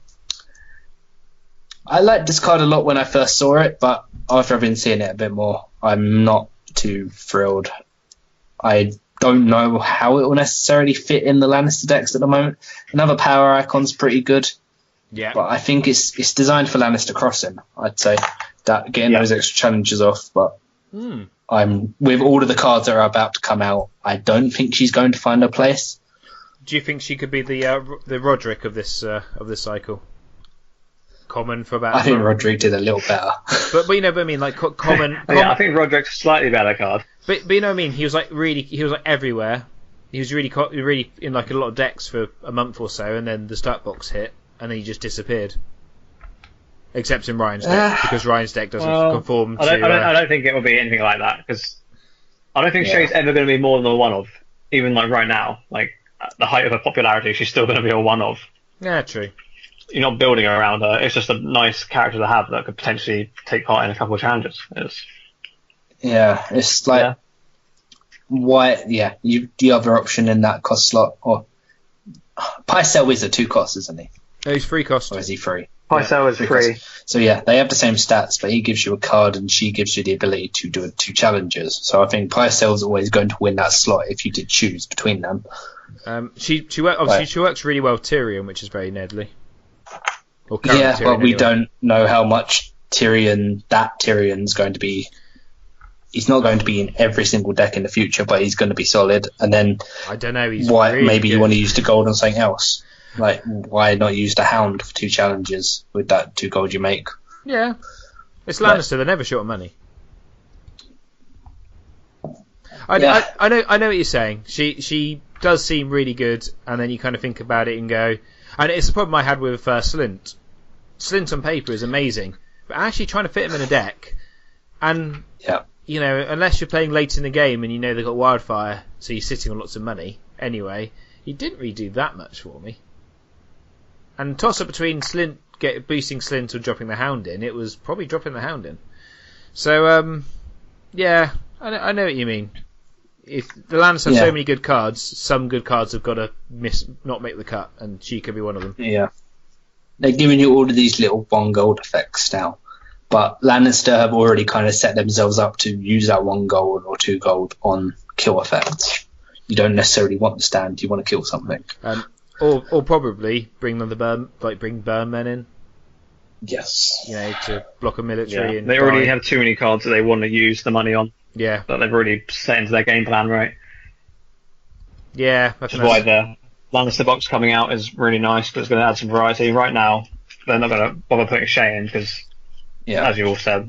I liked this card a lot when I first saw it, but after I've been seeing it a bit more, I'm not too thrilled. I don't know how it will necessarily fit in the Lannister decks at the moment. Another power icon's pretty good. Yeah. But I think it's designed for Lannister Crossing, I'd say. That getting those extra challenges off, but I'm with all of the cards that are about to come out, I don't think she's going to find her place. Do you think she could be the Roderick of this cycle? Common for about. I think Roderick did a little better. But you know what I mean, like common. Yeah, I think Roderick's a slightly better card. But you know what I mean. He was like everywhere. He was really in like a lot of decks for a month or so, and then the start box hit, and then he just disappeared. Except in Ryan's deck, because Ryan's deck doesn't conform to. I don't think it will be anything like that, because I don't think Shay's ever going to be more than a one of. Even like right now, like at the height of her popularity, she's still going to be a one of. Yeah, true. You're not building around her. It's just a nice character to have that could potentially take part in a couple of challenges. It's like why? Yeah, the other option in that cost slot, or Pycelle is a 2 cost, isn't he? No, he's 3 cost. Or is he 3? Pycelle is 3. So yeah, they have the same stats, but he gives you a card and she gives you the ability to do 2 challenges. So I think Pycelle's always going to win that slot if you did choose between them. She works really well with Tyrion, which is very Nedley. Yeah, but we don't know how much Tyrion's going to be. He's not going to be in every single deck in the future, but he's going to be solid. And then I don't know. Maybe you want to use the gold on something else. Like, why not use the Hound for 2 challenges with that 2 gold you make? Yeah, it's Lannister. They're never short of money. I know what you're saying. She does seem really good, and then you kind of think about it and go. And it's the problem I had with Slint. Slint on paper is amazing, but actually trying to fit him in a deck, and you know, unless you're playing late in the game and you know they've got Wildfire, so you're sitting on lots of money anyway, he didn't really do that much for me. And toss up between boosting Slint or dropping the Hound in, it was probably dropping the Hound in. So yeah, I know what you mean. If the Lannister have so many good cards, some good cards have got to not make the cut, and she could be one of them. Yeah, they're giving you all of these little 1 gold effects now, but Lannister have already kind of set themselves up to use that 1 gold or 2 gold on kill effects. You don't necessarily want the stand; you want to kill something. Or probably bring Bannermen in. Yes. You know, to block a military. Yeah. They already have too many cards that they want to use the money on. Yeah. That they've already set into their game plan, right? Yeah. That's why the Lannister box coming out is really nice, but it's going to add some variety. Right now, they're not going to bother putting Shay in because, as you all said,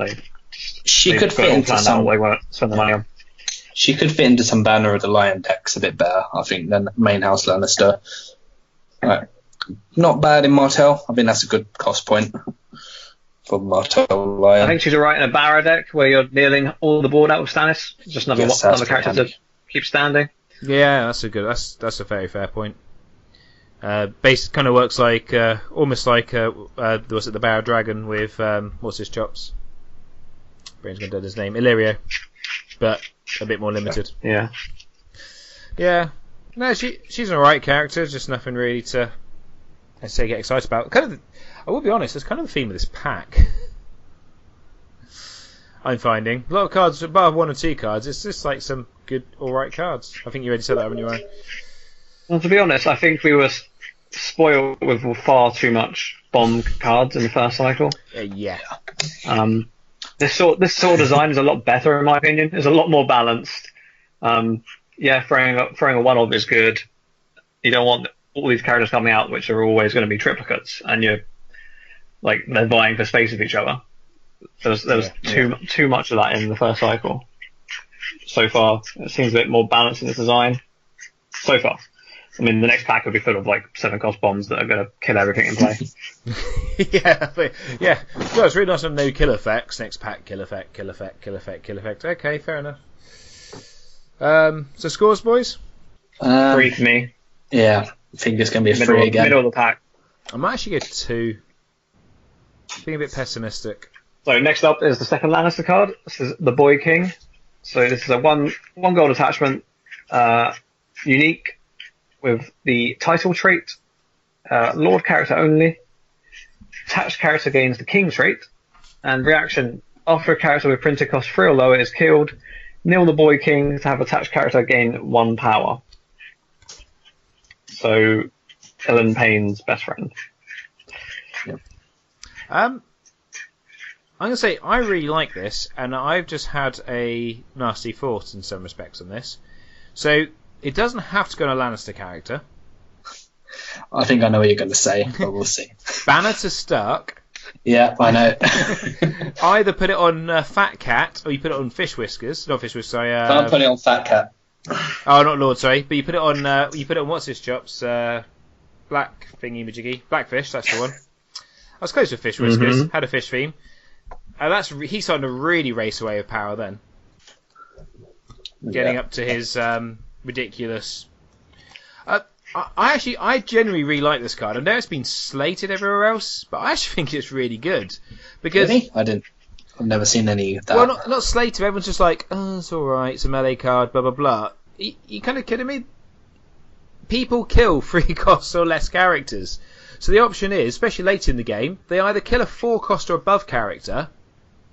she could fit into some. They want to spend the money on. She could fit into some Banner of the Lion decks a bit better, I think, than main house Lannister. Right. Not bad in Martell. I think that's a good cost point for Martell Lion. I think she's alright in a Barra deck where you're kneeling all the board out with Stannis. Just another character to keep standing. Yeah, that's a very fair point. Base kind of works like almost like was it the Barra Dragon with what's his chops? Brain's gone dead his name, Illyrio, but a bit more limited. Yeah. No, she's an alright character, just nothing really to, let's say, get excited about. I will be honest, it's kind of the theme of this pack. I'm finding a lot of cards above 1 or 2 cards. It's just like some good, all right cards. I think you already said that, haven't you, Ryan? Well, to be honest, I think we were spoiled with far too much bomb cards in the first cycle. Yeah. This sort of design is a lot better in my opinion. It's a lot more balanced. Throwing a one-off is good. You don't want all these characters coming out which are always going to be triplicates, and they're vying for space with each other. There was too much of that in the first cycle. So far, it seems a bit more balanced in its design. So far. I mean, the next pack will be full of 7-cost bombs that are going to kill everything in play. yeah. No, it's really nice to have no kill effects. Next pack, kill effect, kill effect, kill effect, kill effect. Okay, fair enough. So scores, boys? 3 for me. Yeah, I think it's going to be a 3 again. Middle of the pack. I might actually go 2. Being a bit pessimistic. So next up is the second Lannister card. This is the Boy King. So this is a one gold attachment, unique, with the title trait, Lord character only. Attached character gains the King trait, and reaction: after a character with printed cost 3 or lower is killed, nil the Boy King to have attached character gain 1 power. So, Ellen Payne's best friend. Yep. I'm going to say I really like this, and I've just had a nasty thought in some respects on this. So, it doesn't have to go on a Lannister character. I think I know what you're going to say, but we'll see. Banner to Stark. Yeah, I know. Either put it on Fat Cat, or you put it on Fish Whiskers. Not Fish Whiskers, sorry. Can't put it on Fat Cat. Oh, not Lord, sorry. But you put it on what's his chops? Black thingy majiggy. Blackfish, that's the one. I was close with Fish Whiskers. Had a fish theme. He's starting to really race away with power then. Getting up to his ridiculous. I genuinely really like this card. I know it's been slated everywhere else, but I actually think it's really good because really? I've never seen any of that. Well, not slated. Everyone's just like, oh, it's all right. It's a melee card. Blah blah blah. You kind of kidding me? People kill 3 costs or less characters, so the option is, especially late in the game, they either kill a 4-cost or above character,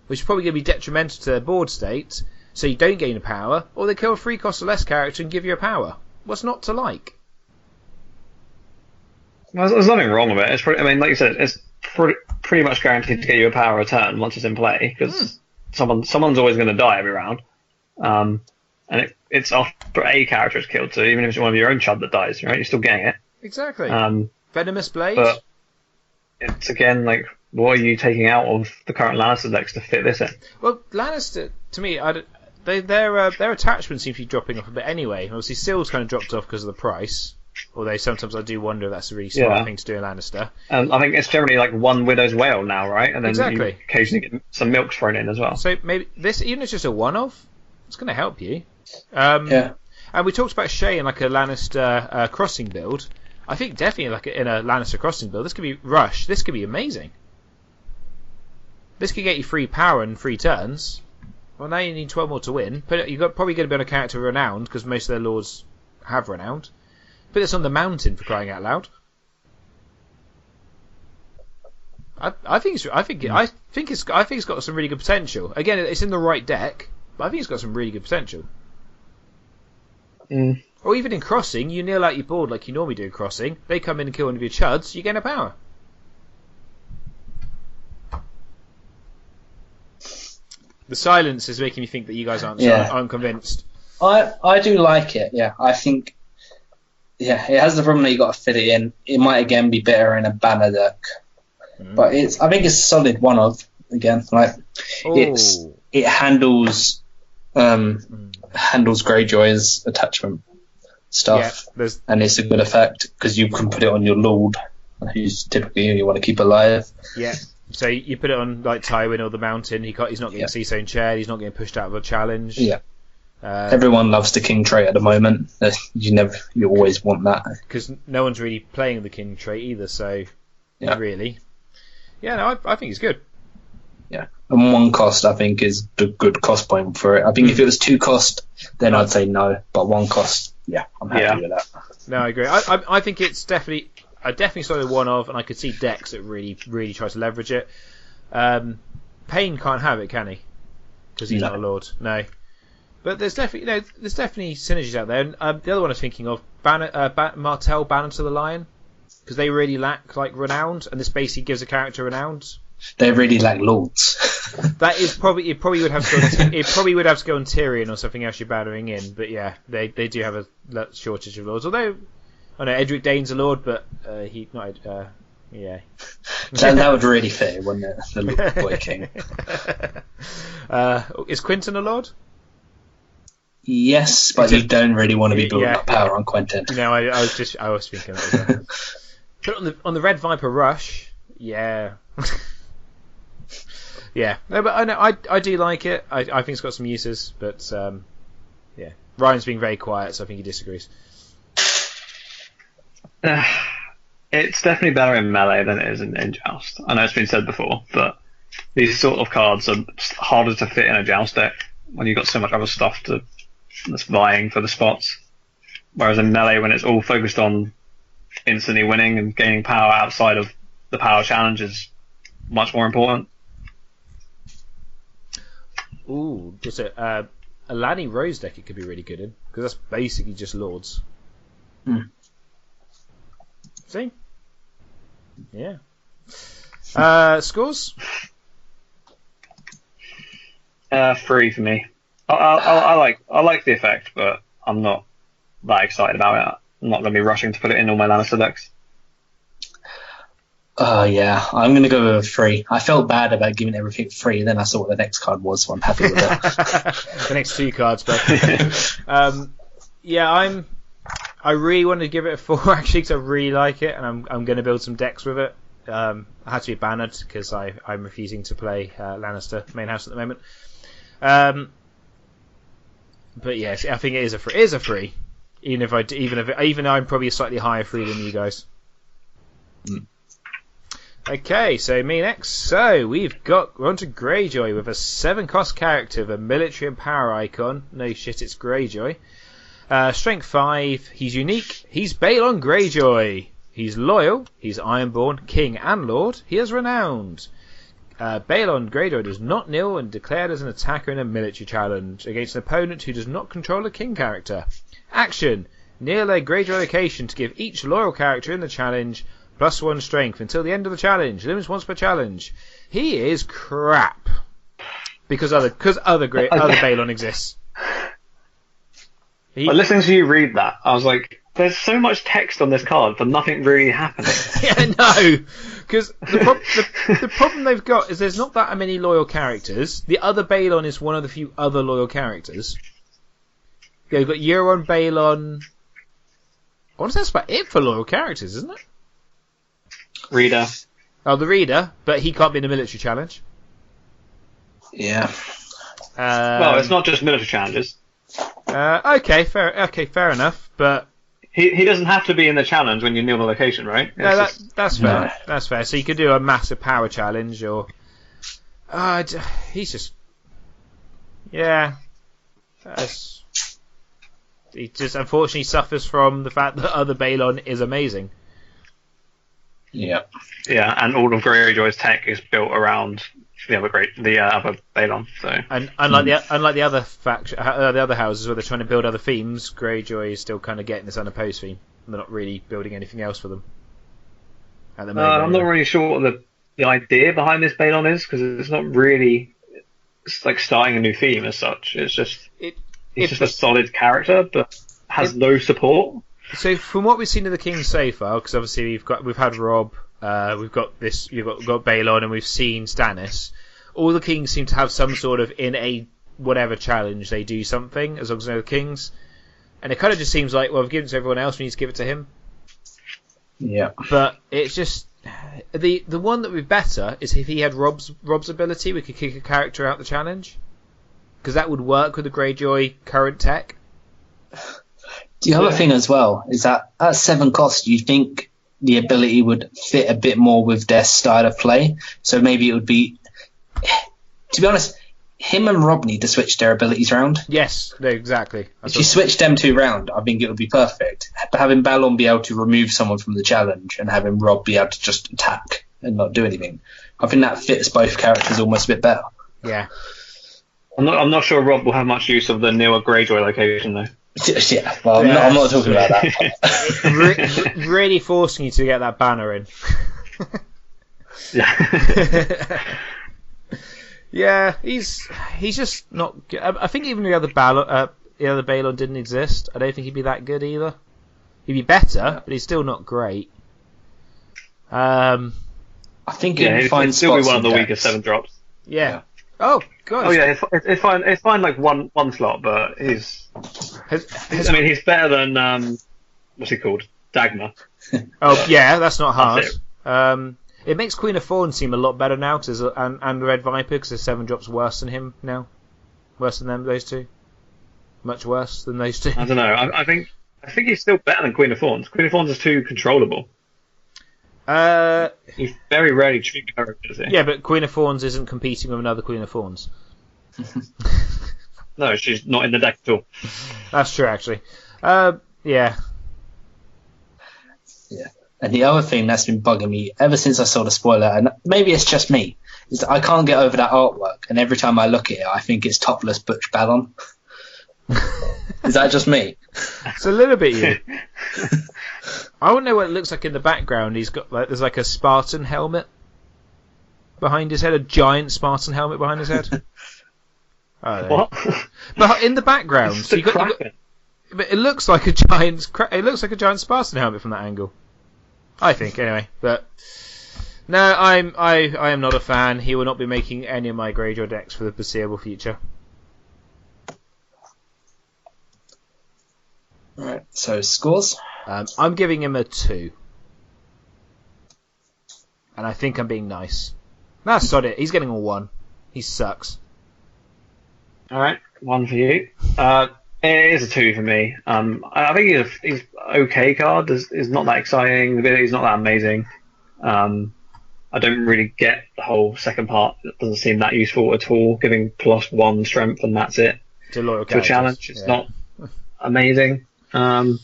which is probably going to be detrimental to their board state, so you don't gain a power, or they kill a 3-cost or less character and give you a power. What's not to like? Well, there's nothing wrong with it. Like you said, it's pretty much guaranteed to get you a power return once it's in play, because someone's always going to die every round. And it's after a character is killed, so even if it's one of your own chud that dies, right, you're still getting it. Exactly. Venomous Blade. But it's again what are you taking out of the current Lannister decks to fit this in? Well, Lannister, to me, their attachments seem to be dropping off a bit anyway. Obviously, Seal's kind of dropped off because of the price. Although sometimes I do wonder if that's a really smart thing to do in Lannister. I think it's generally one Widow's Wail now, right? And then you occasionally get some milk thrown in as well. So maybe this, even if it's just a one-off, it's going to help you. And we talked about Shay in a Lannister crossing build. I think definitely in a Lannister crossing build, this could be Rush. This could be amazing. This could get you 3 power and 3 turns. Well, now you need 12 more to win. But you're probably going to be on a character renowned because most of their lords have renowned. Put this on the mountain, for crying out loud. I think it's got some really good potential. Again, it's in the right deck, but I think it's got some really good potential. Or even in crossing, you kneel out your board like you normally do in crossing. They come in and kill one of your chuds, you gain a power. The silence is making me think that you guys aren't convinced. I do like it. Yeah, I think. Yeah, it has the problem that you got to fit it in. It might again be better in a banner deck, but I think it's a solid one-of again. It handles Greyjoy's attachment stuff, and it's a good effect because you can put it on your lord, who's typically you want to keep alive. Yeah. So you put it on Tywin or the mountain. He's not getting Seastone Chair. He's not getting pushed out of a challenge. Yeah. Everyone loves the King trait at the moment. You always want that because no one's really playing the King trait either. So really, I think it's good. Yeah, and 1 cost I think is the good cost point for it. I think if it was 2 cost, then I'd say no. But 1 cost, I'm happy with that. No, I agree. I think it's definitely started one-of, and I could see decks that really, really try to leverage it. Payne can't have it, can he? because he's not a lord. No, but there's definitely synergies out there. And the other one I was thinking of, Martell, Banner to the Lion, because they really lack like renowned, and this basically gives a character renowned. They really lack lords. That is probably it. Probably would have to go on, it probably would have to go on Tyrion or something else you're battering in. But yeah, they do have a shortage of lords. Although I know Edric Dane's a lord, but he not. Yeah, that would really fit, wouldn't it? The Lord Boy King. Is Quentin a lord? Yes, but you don't really want to be building up power on Quentin. No, I was thinking that as well. But on the Red Viper Rush, yeah. Yeah, no, but I know I do like it. I think it's got some uses, but yeah, Ryan's being very quiet, so I think he disagrees. It's definitely better in melee than it is in Joust. I know it's been said before, but these sort of cards are harder to fit in a Joust deck when you've got so much other stuff that's vying for the spots. Whereas in melee, when it's all focused on instantly winning and gaining power outside of the power challenge, is much more important. Ooh, just a Lanny Rose deck it could be really good in, because that's basically just lords. See? Yeah. Scores? 3 for me. I like the effect, but I'm not that excited about it. I'm not going to be rushing to put it in all my Lannister decks. Yeah, I'm going to go with a 3. I felt bad about giving everything 3, then I saw what the next card was, so I'm happy with it. The next 2 cards, but yeah, I really want to give it a 4 actually, because I really like it, and I'm going to build some decks with it. I had to be bannered because I'm refusing to play Lannister main house at the moment. But yeah, I think it is a 3, even though I'm probably a slightly higher 3 than you guys. Okay, so me next. So we're on to Greyjoy with a 7-cost character with a military and power icon. No shit, it's Greyjoy. Strength 5. He's unique. He's Balon Greyjoy. He's loyal. He's Ironborn, King and Lord. He is renowned. Balon Greyjoy does not kneel and declared as an attacker in a military challenge against an opponent who does not control a King character. Action. Kneel a Greyjoy location to give each loyal character in the challenge +1 strength until the end of the challenge. Limits once per challenge. He is crap. Because other Balon exists. Listening to you read that, I was like, there's so much text on this card for nothing really happening. Yeah, no. Because the problem they've got is there's not that many loyal characters. The other Balon is one of the few other loyal characters. Yeah, you've got Euron, Balon. I want to say that's about it for loyal characters, isn't it? Reader. Oh, the Reader, but he can't be in a military challenge. Yeah. Well, it's not just military challenges. Okay, fair enough. But he doesn't have to be in the challenge when you kneel the location, right? That's fair. No. That's fair. So you could do a massive power challenge, or he's just he just unfortunately suffers from the fact that other Balon is amazing. Yeah. Yeah, and all of Greyjoy's tech is built around the other Balon. So, and unlike the other the other houses where they're trying to build other themes, Greyjoy is still kind of getting this unopposed theme. They're not really building anything else for them at the moment. I'm not really sure what the idea behind this Balon is, because it's not really like starting a new theme as such. It's just he's just a solid character, but has no support. So from what we've seen of the Kings so far, because obviously we've had Rob, we've got Balon, and we've seen Stannis. All the Kings seem to have some sort of, in a whatever challenge, they do something, as long as they're the Kings. And it kind of just seems like, well, we've given it to everyone else, we need to give it to him. Yeah. But it's just the one that would be better is if he had Rob's ability, we could kick a character out the challenge, because that would work with the Greyjoy current tech. The other thing as well is that at 7 cost, you think the ability would fit a bit more with their style of play. So maybe it would be, to be honest, him and Rob need to switch their abilities round. Yes, no, exactly. If you switch them 2 round, I think it would be perfect. But having Balon be able to remove someone from the challenge and having Rob be able to just attack and not do anything, I think that fits both characters almost a bit better. Yeah. I'm not sure Rob will have much use of the newer Greyjoy location though. Yeah, well, I'm not talking about that. Really forcing you to get that banner in. Yeah. Yeah, he's just not good. I think even the other Balon didn't exist. I don't think he'd be that good either. He'd be better, but he's still not great. I think he'd still be one of the weakest 7 drops. Yeah. Oh god. Oh yeah, it's fine. It's fine. Like one slot, but he's better than what's he called? Dagmar. Oh yeah, that's not hard. That's it makes Queen of Thorns seem a lot better now, and Red Viper, because there's 7 drops worse than him now. Worse than those two. Much worse than those two. I don't know. I think he's still better than Queen of Thorns. Queen of Thorns is too controllable. He's very rarely treated characters. Yeah, but Queen of Thorns isn't competing with another Queen of Thorns. No, she's not in the deck at all. That's true, actually. Yeah. Yeah. And the other thing that's been bugging me ever since I saw the spoiler, and maybe it's just me, is that I can't get over that artwork. And every time I look at it, I think it's topless Butch Balon. Is that just me? It's a little bit you. I don't know what it looks like in the background. He's got there's like a Spartan helmet behind his head, a giant Spartan helmet behind his head. What? But in the background, so but it looks like a giant. It looks like a giant Spartan helmet from that angle. I think anyway, but no, I am not a fan. He will not be making any of my Greyjoy decks for the foreseeable future. Alright, so scores? I'm giving him a 2. And I think I'm being nice. Nah, sod it. He's getting a 1. He sucks. Alright, 1 for you. It is a 2 for me. I think he's okay card. Is not that exciting. He's not that amazing. I don't really get the whole second part. It doesn't seem that useful at all. Giving +1 strength and that's it. To a challenge. It's not amazing. And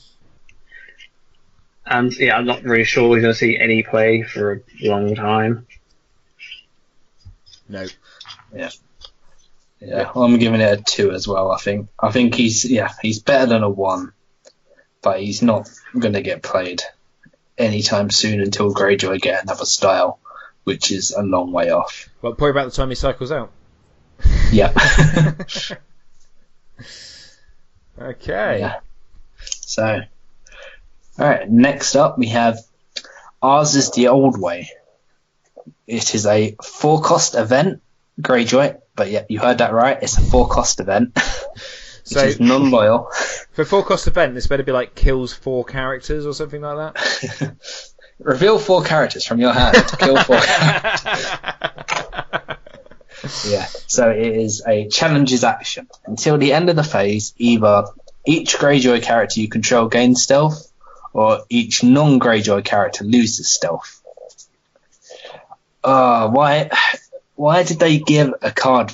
yeah, I'm not really sure he's going to see any play for a long time. No. Yeah, well, I'm giving it a 2 as well. I think he's better than a 1, but he's not going to get played anytime soon until Greyjoy get another style, which is a long way off. Well, probably about the time he cycles out. Yeah. Okay. Yeah. So, alright, next up we have Ours is the Old Way. It is a 4-cost event, Greyjoy, but yeah, you heard that right, it's a 4-cost event, which is non-loyal. For 4-cost event, this better be like kills 4 characters or something like that? Reveal 4 characters from your hand, kill 4 characters. Yeah, so it is a challenges action. Until the end of the phase, either each Greyjoy character you control gains stealth, or each non-Greyjoy character loses stealth. Why did they give a card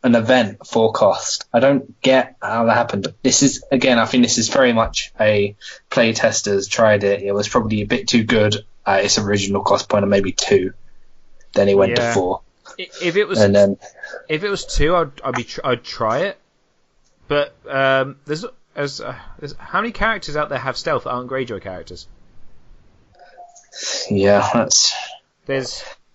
an event 4 cost? I don't get how that happened. This is, again, I think this is very much a playtesters tried it. It was probably a bit too good at its original cost point of maybe 2. Then it went to 4. If it was 2, I'd try it. But there's how many characters out there have stealth that aren't Greyjoy characters? Yeah,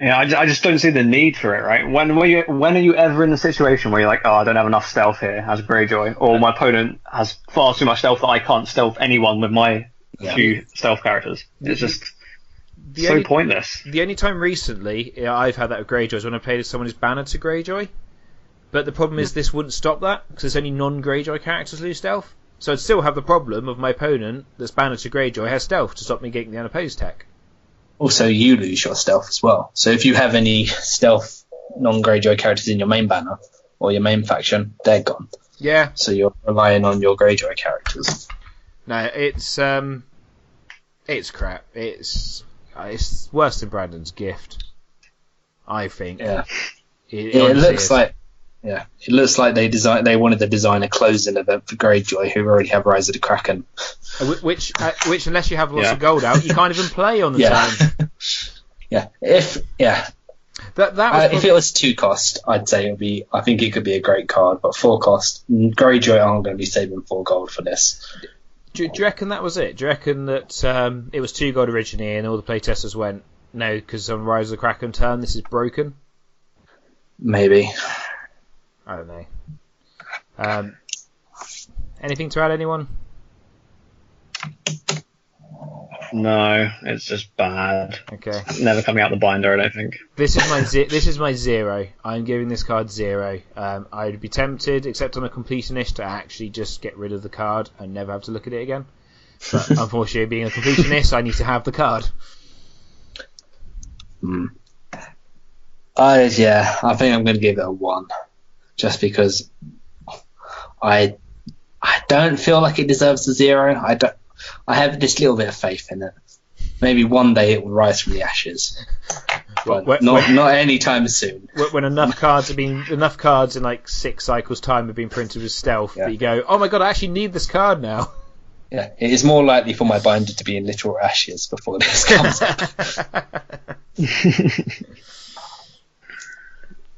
I just don't see the need for it, right? When are you ever in the situation where you're like, oh, I don't have enough stealth here as Greyjoy, or my opponent has far too much stealth that I can't stealth anyone with my few stealth characters? It's just pointless. The only time recently I've had that with Greyjoy is when I played as someone who's bannered to Greyjoy. But the problem is this wouldn't stop that, because it's only non-Greyjoy characters lose stealth. So I'd still have the problem of my opponent that's bannered to Greyjoy has stealth to stop me getting the unopposed tech. Also, you lose your stealth as well. So if you have any stealth non-Greyjoy characters in your main banner or your main faction, they're gone. Yeah. So you're relying on your Greyjoy characters. No, it's crap. It's worse than Brandon's gift, I think. Yeah. It looks like. Yeah, it looks like they wanted to design a closing event for Greyjoy, who already have Rise of the Kraken. Which unless you have lots of gold out, you can't even play on the time. Yeah. If it was 2 cost, I'd say I think it could be a great card, but 4 cost, Greyjoy aren't going to be saving 4 gold for this. Do you reckon that was it? Do you reckon that it was 2 gold originally and all the playtesters went, no, because on Rise of the Kraken turn, this is broken? Maybe. I don't know. Anything to add, anyone? No, it's just bad. Okay. Never coming out the binder, I don't think. This is my 0. I'm giving this card 0. I'd be tempted, except on a completionist, to actually just get rid of the card and never have to look at it again. But unfortunately, being a completionist, I need to have the card. I think I'm going to give it a 1, just because I don't feel like it deserves a 0. I have this little bit of faith in it. Maybe one day it will rise from the ashes, but not anytime soon. When enough cards in like 6 cycles time have been printed with stealth, that you go, oh my god, I actually need this card now. Yeah, it is more likely for my binder to be in literal ashes before this comes up.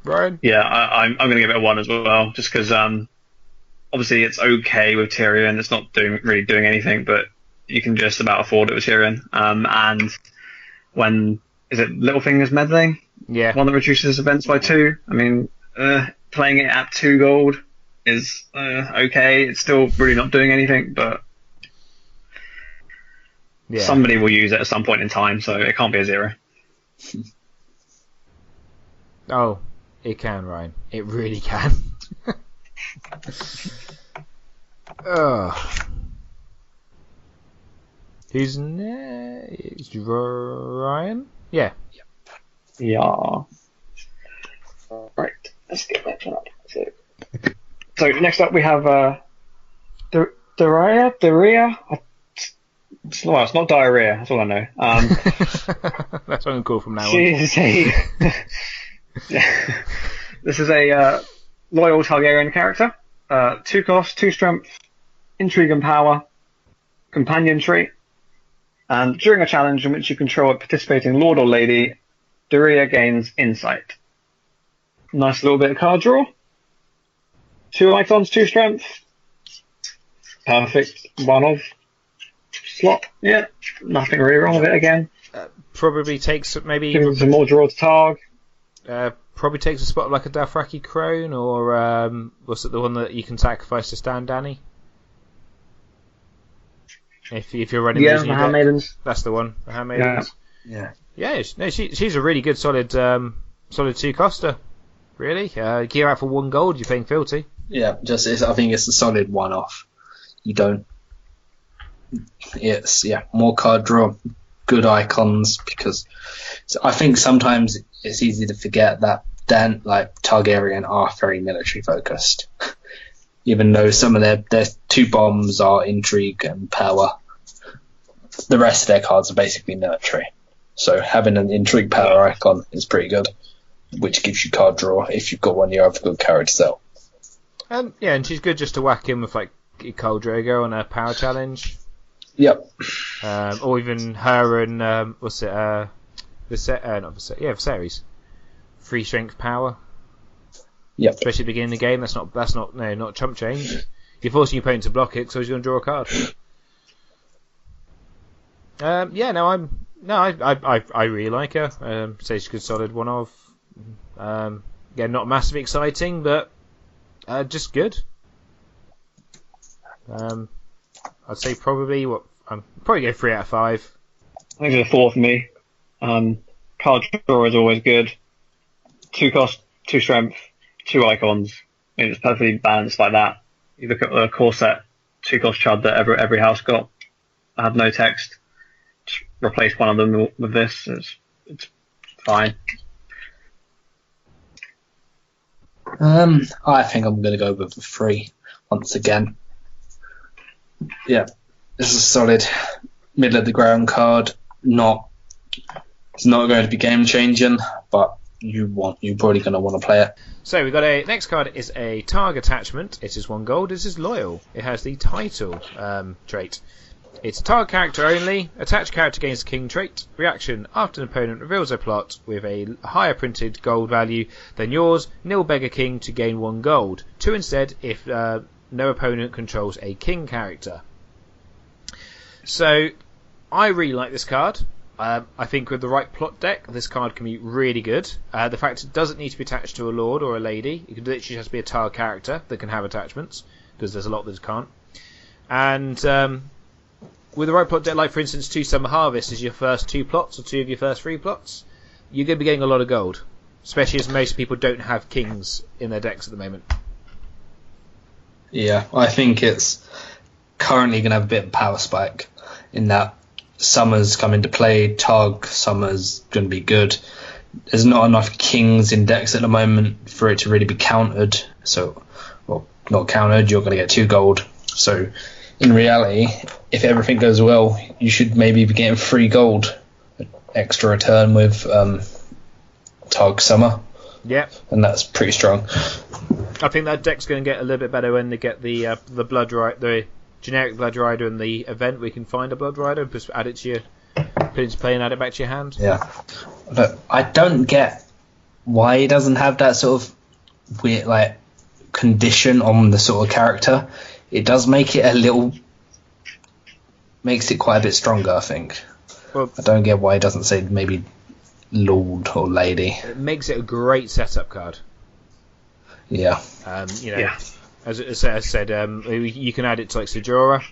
Brian? Yeah, I'm going to give it a 1 as well, just because obviously it's okay with Tyrion. It's not really doing anything, but you can just about afford it with Tyrion. And when is it Littlefinger's meddling? Yeah, one that reduces events by 2. I mean, playing it at 2 gold is okay. It's still really not doing anything, but somebody will use it at some point in time, so it can't be a 0. Oh, it can, Ryan. It really can. Who's next? Ryan? Yeah. Yeah. Right. Let's get that one up. So next up we have Daria. Well, it's not diarrhea. That's all I know. That's what I'm called from now on. This is a loyal Targaryen character. 2 cost, 2 strength, intrigue and power, companion trait. And during a challenge in which you control a participating lord or lady, Daria gains insight. Nice little bit of card draw. 2 icons, 2 strength. Perfect. 1 of slot. Yeah, nothing really wrong with it again. Probably takes maybe Giving some more draw to Targ. Probably takes a spot of like a Dothraki Crone, or was it the one that you can sacrifice to Stan Danny? If you're running the Handmaidens. That's the one. The Handmaidens. Yeah. No, she's a really good solid 2 coster. Really, gear out for 1 gold. You're paying filthy. Yeah, I think it's a solid 1-off. You don't. It's more card draw, good icons, because I think sometimes it's easy to forget that Targaryen are very military focused. Even though some of their 2 bombs are intrigue and power, the rest of their cards are basically military. So having an intrigue power icon is pretty good, which gives you card draw if you've got one you have a good character sell. And she's good just to whack in with like Khal Drogo on a power challenge. Yep. Or even her and Viserys. 3 strength power. Yep. Especially at the beginning of the game. That's not chump change. You're forcing your opponent to block it, so he's going to draw a card. I really like her. Say she's a good solid 1-off. Not massively exciting, but just good. I'd say probably go 3 out of 5. I think it's a 4 for me. Card draw is always good. 2 cost, 2 strength, 2 icons. I mean, it's perfectly balanced like that. You look at the core set 2 cost chud that every house got. I have no text. Just replace one of them with this. It's fine. I think I'm going to go with a 3 once again. Yeah, this is a solid middle of the ground card. It's not going to be game changing, but you're probably going to want to play it. So we've got next card is a Targ attachment. It is 1 gold. This is loyal. It has the title trait. It's target character only. Attach character gains a king trait. Reaction: after an opponent reveals a plot with a higher printed gold value than yours, nil beggar king to gain 1 gold. 2 instead if no opponent controls a king character. So, I really like this card. I think with the right plot deck, this card can be really good. The fact it doesn't need to be attached to a lord or a lady. It could literally just be a target character that can have attachments, because there's a lot that can't. And with the right plot deck, like for instance 2 Summer Harvest is your first 2 plots or 2 of your first 3 plots, you're going to be getting a lot of gold, especially as most people don't have kings in their decks at the moment. Yeah, I think it's currently going to have a bit of a power spike in that Summer's come into play, Targ Summer's going to be good. There's not enough kings in decks at the moment for it to really be countered. So, well, not countered, you're going to get 2 gold. So, in reality, if everything goes well, you should maybe be getting 3 gold extra return with Targ Summer. Yep. And that's pretty strong. I think that deck's going to get a little bit better when they get the Blood Rider, the generic Blood Rider in the event. We can find a Blood Rider and just add it to your, put it into play and add it back to your hand. Yeah. But I don't get why he doesn't have that sort of weird, like, condition on the sort of character. It does make it makes it quite a bit stronger, I think. Well, I don't get why he doesn't say maybe Lord or Lady. It makes it a great setup card. Yeah. As I said, you can add it to like Sejora.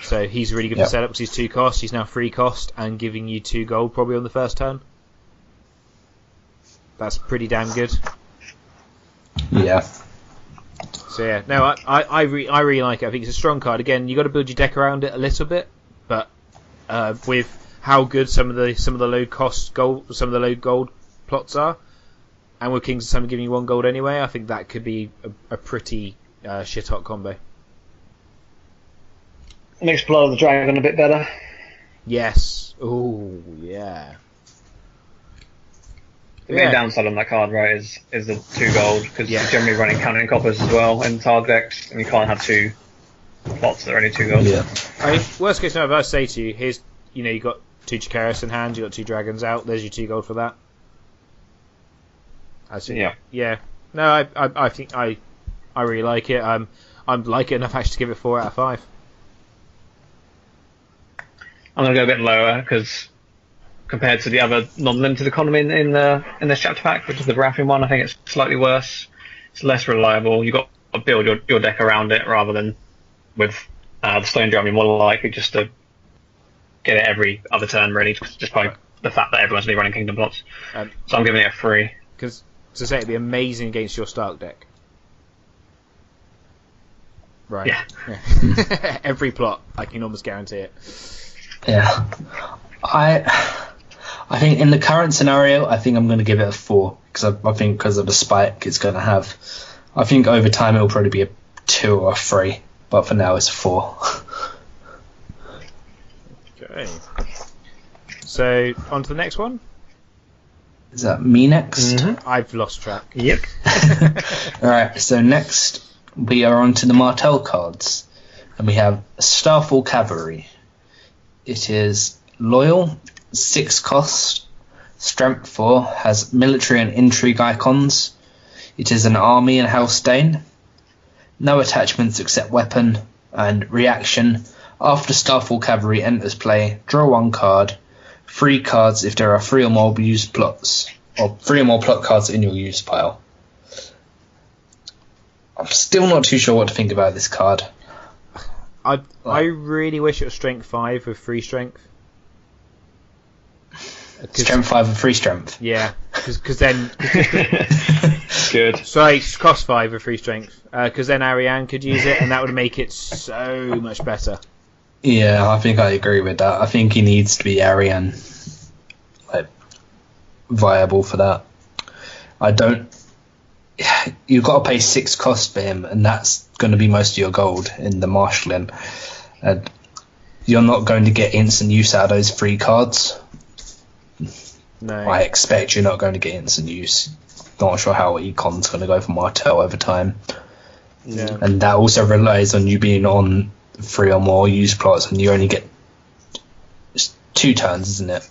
So he's really good for setup because he's 2 cost. He's now 3 cost and giving you 2 gold probably on the first turn. That's pretty damn good. Yeah. So yeah, no, I really like it. I think it's a strong card. Again, you got to build your deck around it a little bit, but with how good some of the low cost gold, some of the low gold plots are, and with Kings of Summer giving you 1 gold anyway, I think that could be a pretty shit hot combo. Makes Blood of the Dragon a bit better. Yes. Ooh, yeah. The main downside on that card, right, is the 2 gold, because you're generally running countering coppers as well in target decks, and you can't have 2 plots that are only 2 gold. Yeah. I mean, worst case scenario, if I say to you, here's, you got 2 Chikaris in hand, you got 2 dragons out, there's your 2 gold for that. I see. Yeah. No, I think I really like it. I'm like it enough actually to give it 4 out of 5. I'm going to go a bit lower, because compared to the other non-limited economy in this chapter pack, which is the Baratheon one, I think it's slightly worse. It's less reliable. You've got to build your deck around it rather than with the Stone Drum. You're more likely just to get it every other turn, really, just by the fact that everyone's going to be running Kingdom plots. So I'm giving it a 3. Because, to say, it'd be amazing against your Stark deck. Right. Yeah. Every plot, I can almost guarantee it. Yeah. I think in the current scenario, I think I'm going to give it a 4 because I think because of the spike it's going to have. I think over time it'll probably be a 2 or a 3, but for now it's a 4. Okay. So on to the next one. Is that me next? Mm-hmm. I've lost track. Yep. Alright, so next we are on to the Martell cards. And we have Starfall Cavalry. It is loyal, 6 cost, strength 4, has military and intrigue icons. It is an army in House Dane. No attachments except weapon, and reaction. After Starfall Cavalry enters play, draw 1 card. 3 cards if there are 3 or more used plots, or 3 or more plot cards in your use pile. I'm still not too sure what to think about this card. I really wish it was strength 5 with 3 strength. Strength 5 with 3 strength. Yeah, because then Good. Sorry, cost 5 with 3 strength. Because then Ariane could use it, and that would make it so much better. Yeah, I think I agree with that. I think he needs to be Ariane, viable for that. You've got to pay 6 cost for him, and that's going to be most of your gold in the marshalling. You're not going to get instant use out of those 3 cards. No. I expect you're not going to get instant use. Not sure how Econ's going to go for Martell over time. Yeah. And that also relies on you being on 3 or more use plots, and you only get 2 turns, isn't it?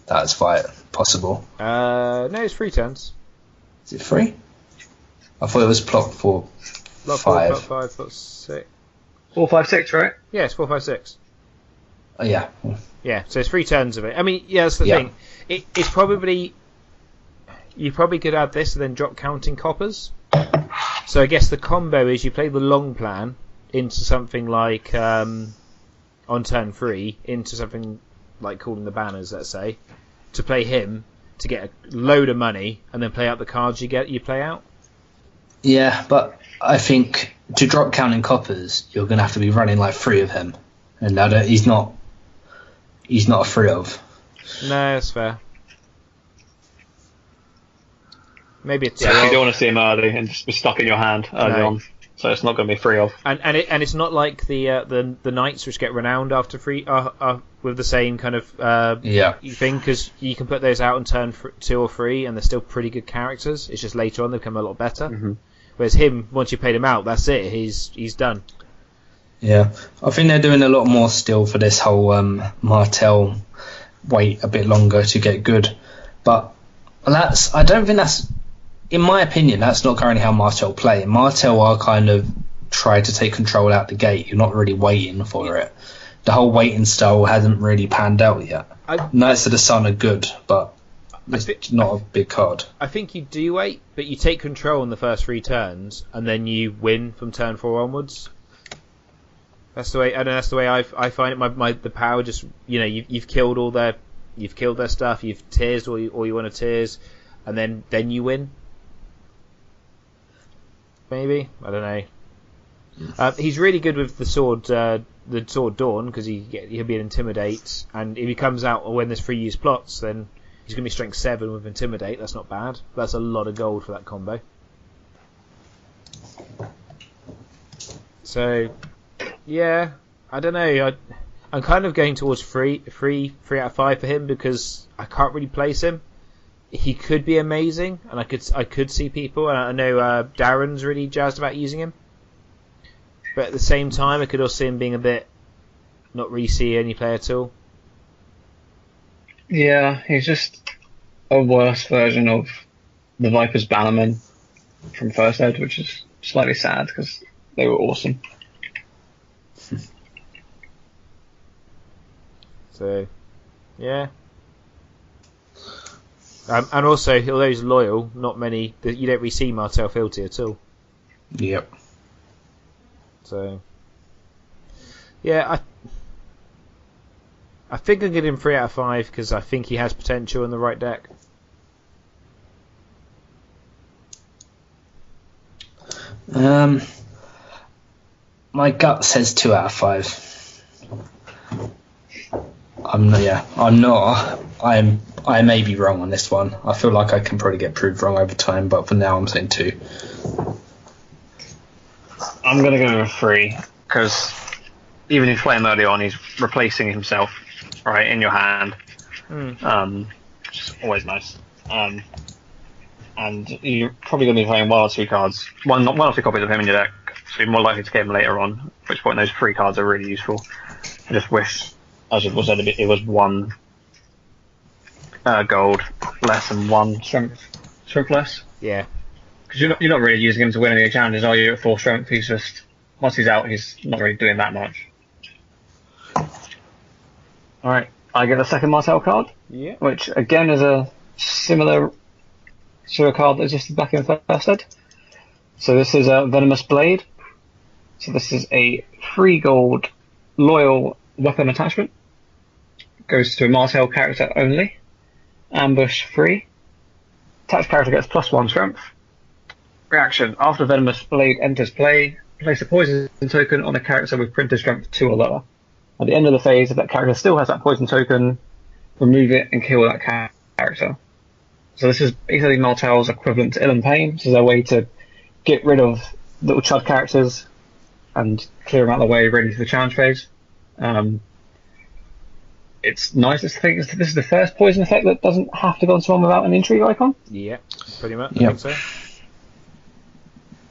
That's possible. No, it's 3 turns. Is it 3? I thought it was plot 4, Plot 5. Plot 5, plot 6. 4, 5, 6, right? Yeah, it's 4, 5, 6. Oh, yeah. Yeah, so it's 3 turns of it. I mean, yeah, that's the thing. It's probably... You probably could add this and then drop counting coppers. So I guess the combo is you play the long plan into something like, on turn 3, into something like calling the banners, let's say, to play him, to get a load of money, and then play out the cards you play out. Yeah, but I think to drop counting coppers, you're going to have to be running like 3 of him. And he's not a 3 of. No, that's fair. Maybe a 2. Yeah, you don't want to see him early and just be stuck in your hand early on. So it's not going to be 3 of. And it's not like the knights which get renowned after 3 with the same kind of thing, because you can put those out on turn 2 or 3 and they're still pretty good characters. It's just later on they become a lot better. Mm-hmm. Whereas him, once you paid him out, that's it. He's done. Yeah, I think they're doing a lot more still for this whole Martel wait a bit longer to get good, but I don't think that's. In my opinion, that's not currently how Martel play. Martel are kind of try to take control out the gate. You're not really waiting for it. The whole waiting style hasn't really panned out yet. Knights of the Sun are good, but it's not a big card. I think you do wait, but you take control in the first 3 turns, and then you win from turn 4 onwards. That's the way. I know that's the way I find it. The power just you've killed all their stuff. You've tearsed all you want to tears, and then you win. Maybe, I don't know. He's really good with the sword Dawn, because he'll be an intimidate, and if he comes out when there's 3 use plots, then he's going to be strength 7 with intimidate. That's not bad. That's a lot of gold for that combo. So, yeah, I don't know. I'm kind of going towards 3 out of 5 for him, because I can't really place him. He could be amazing, and I could see people, and I know Darren's really jazzed about using him. But at the same time, I could also see him being a bit not really see any play at all. Yeah, he's just a worse version of the Viper's Bannermen from First Ed, which is slightly sad because they were awesome. So, yeah. And also, although he's loyal, not many. You don't really see Martel Filty at all. Yep. So, yeah, I think I'm getting 3 out of 5 because I think he has potential in the right deck. My gut says 2 out of 5. I may be wrong on this one. I feel like I can probably get proved wrong over time, but for now I'm saying 2. I'm going to go with 3, because even if you play him early on, he's replacing himself right in your hand, which is always nice. And you're probably going to be playing one or two cards, one or two copies of him in your deck, so you're more likely to get him later on, at which point those 3 cards are really useful. I just wish, as it was said, it was 1 gold less and 1 strength less. Yeah. Because you're not really using him to win any challenges, are you? At 4 strength, he's just, once he's out, he's not really doing that much. Alright, I get the second Martel card, which again is a similar to a card that existed back in First Ed. So this is a Venomous Blade. So this is a 3 gold loyal weapon attachment. Goes to a Martel character only. Ambush free. Attached character gets +1 strength. Reaction: after Venomous Blade enters play, place a poison token on a character with printed strength 2 or lower. At the end of the phase, if that character still has that poison token, remove it and kill that character. So this is basically Martel's equivalent to Ill and Pain. This is a way to get rid of little chud characters and clear them out of the way ready for the challenge phase. It's nice to think this is the first poison effect that doesn't have to go on someone without an intrigue icon. Yeah, pretty much. I think so. So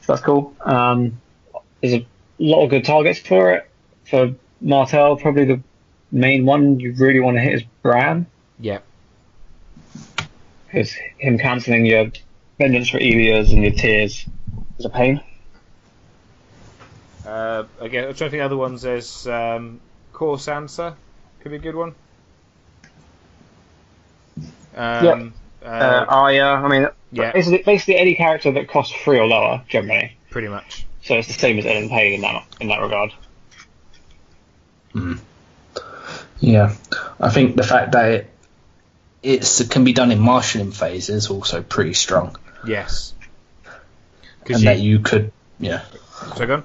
that's cool. There's a lot of good targets for it. for Martel, probably the main one you really want to hit is Bran. Yeah. Because him cancelling your Vengeance for Elias and your Tears is a pain. Again, I'm trying to think of other ones. There's Core Sansa, could be a good one. I mean, yeah, basically any character that costs 3 or lower, generally. Pretty much. So it's the same as Ellen Payne in that regard. Yeah, I think the fact that it can be done in marshalling phase is also pretty strong. Yes. And that you could, yeah. So go on.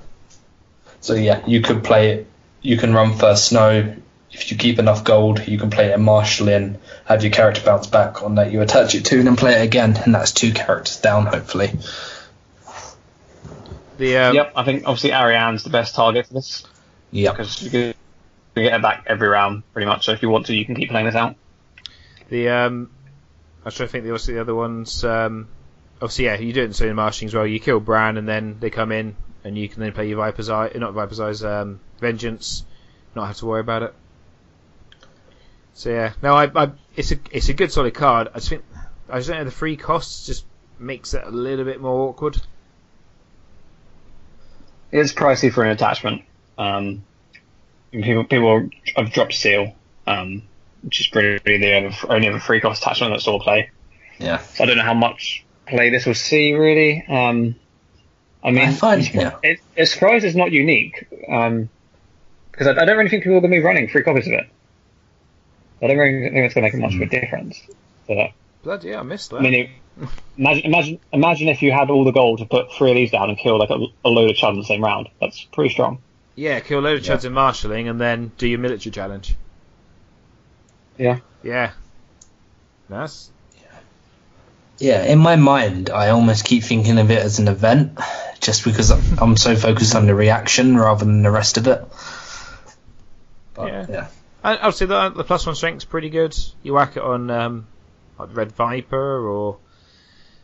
So yeah, you could play it. You can run first snow. If you keep enough gold, you can play it in marshalling, have your character bounce back on that you attach it to, and then play it again, and that's 2 characters down, hopefully. Yep, I think obviously Ariane's the best target for this. Yeah. Because you can get her back every round, pretty much, so if you want to, you can keep playing this out. I was trying to think the other ones. Obviously, yeah, you do it in marshalling as well. You kill Bran, and then they come in, and you can then play your Viper's Eye, not Viper's Eyes, Vengeance, not have to worry about it. So yeah, no, it's a good solid card. I just don't know, the free costs just makes it a little bit more awkward. It's pricey for an attachment. People have dropped Seal, which is pretty. They only have a free cost attachment that's all play. Yeah. So I don't know how much play this will see really. I mean, it's surprised it's not unique. Because I don't really think people are going to be running 3 copies of it. I don't really think it's going to make much of a difference. But, bloody yeah, I missed that. I mean, imagine if you had all the gold to put 3 of these down and kill like a load of chuds in the same round. That's pretty strong. Yeah, kill a load of chuds in marshalling and then do your military challenge. Yeah. Yeah. Nice. Yeah, in my mind, I almost keep thinking of it as an event, just because I'm so focused on the reaction rather than the rest of it. But, yeah. I would say the +1 strength's pretty good. You whack it on like Red Viper or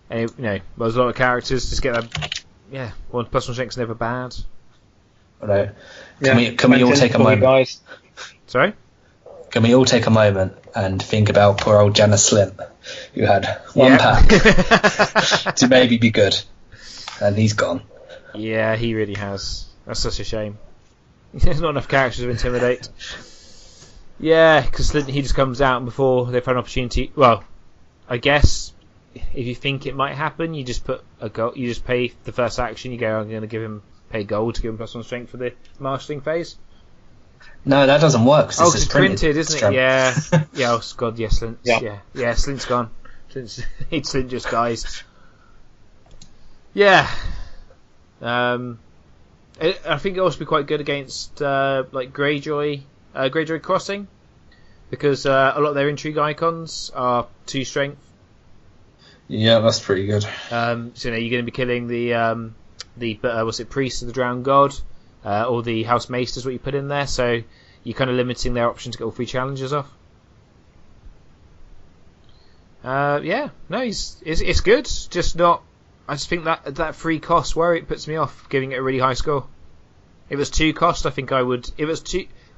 there's a lot of characters. Just get that. Yeah, +1 strength's never bad. Right. Can we all take a moment? Guys. Sorry? Can we all take a moment and think about poor old Janice Slint, who had one pack to maybe be good, and he's gone. Yeah, he really has. That's such a shame. There's not enough characters to intimidate. Yeah, because he just comes out before they've had an opportunity. Well, I guess if you think it might happen, you just put a gold. You just pay the first action. You go, I'm going to pay gold to give him +1 strength for the marshalling phase. No, that doesn't work. Because it's printed, isn't it? Yeah. Yeah. Oh God, yes, Slint. Yeah. Slint's gone. Slint just dies. Yeah. I think it'll also be quite good against like Greyjoy Crossing, because a lot of their intrigue icons are 2 strength. Yeah, that's pretty good. So you're going to be killing the Priest of the Drowned God, or the House Maester is what you put in there. So you're kind of limiting their option to get all 3 challenges off. It's good. Just not. I just think that free cost where it puts me off giving it a really high score. If it was 2 cost, I think I would. If it was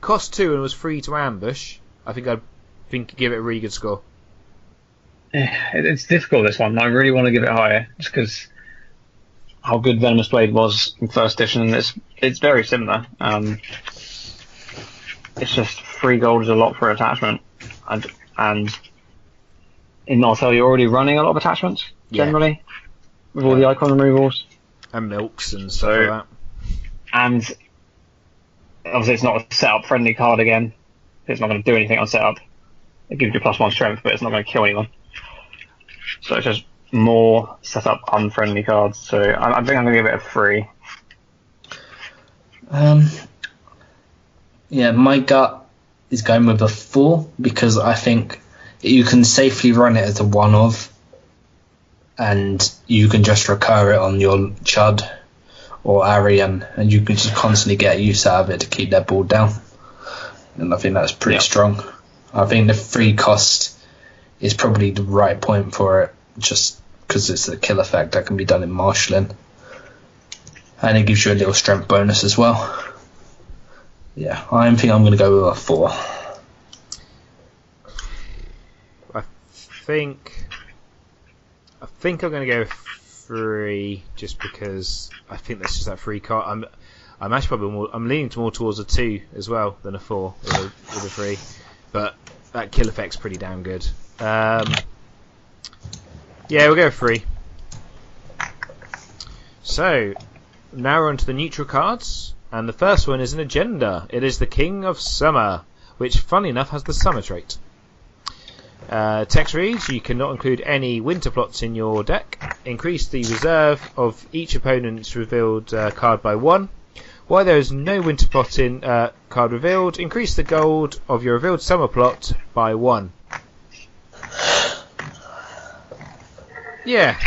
cost 2 and was free to ambush, I think I'd give it a really good score. It's difficult, this one. I really want to give it higher, just because how good Venomous Blade was in first edition, and it's very similar. It's just 3 gold is a lot for attachment, and in Martel you're already running a lot of attachments generally with all the icon removals and milks and stuff like that. And obviously it's not a setup friendly card again. It's not going to do anything on setup. It gives you +1 strength, but it's not going to kill anyone. So it's just more setup unfriendly cards. So I think I'm going to give it a 3. Yeah, my gut is going with a 4, because I think you can safely run it as a one-of, and you can just recur it on your Chud or Arian, and you can just constantly get use out of it to keep their board down. And I think that's pretty strong. I think the free cost is probably the right point for it, just because it's the kill effect that can be done in marshalling. And it gives you a little strength bonus as well. Yeah, I think I'm going to go with a 4. I think I'm going to go 3, just because I think that's just that free card. I'm actually probably I'm leaning more towards a 2 as well than a 4 with a 3, but that kill effect's pretty damn good. Yeah, we'll go 3. So now we're on to the neutral cards, and the first one is an agenda. It is the King of Summer, which, funnily enough, has the summer trait. Text reads: you cannot include any winter plots in your deck. Increase the reserve of each opponent's revealed card by 1. While there is no winter plot in card revealed, increase the gold of your revealed summer plot by 1. Yeah.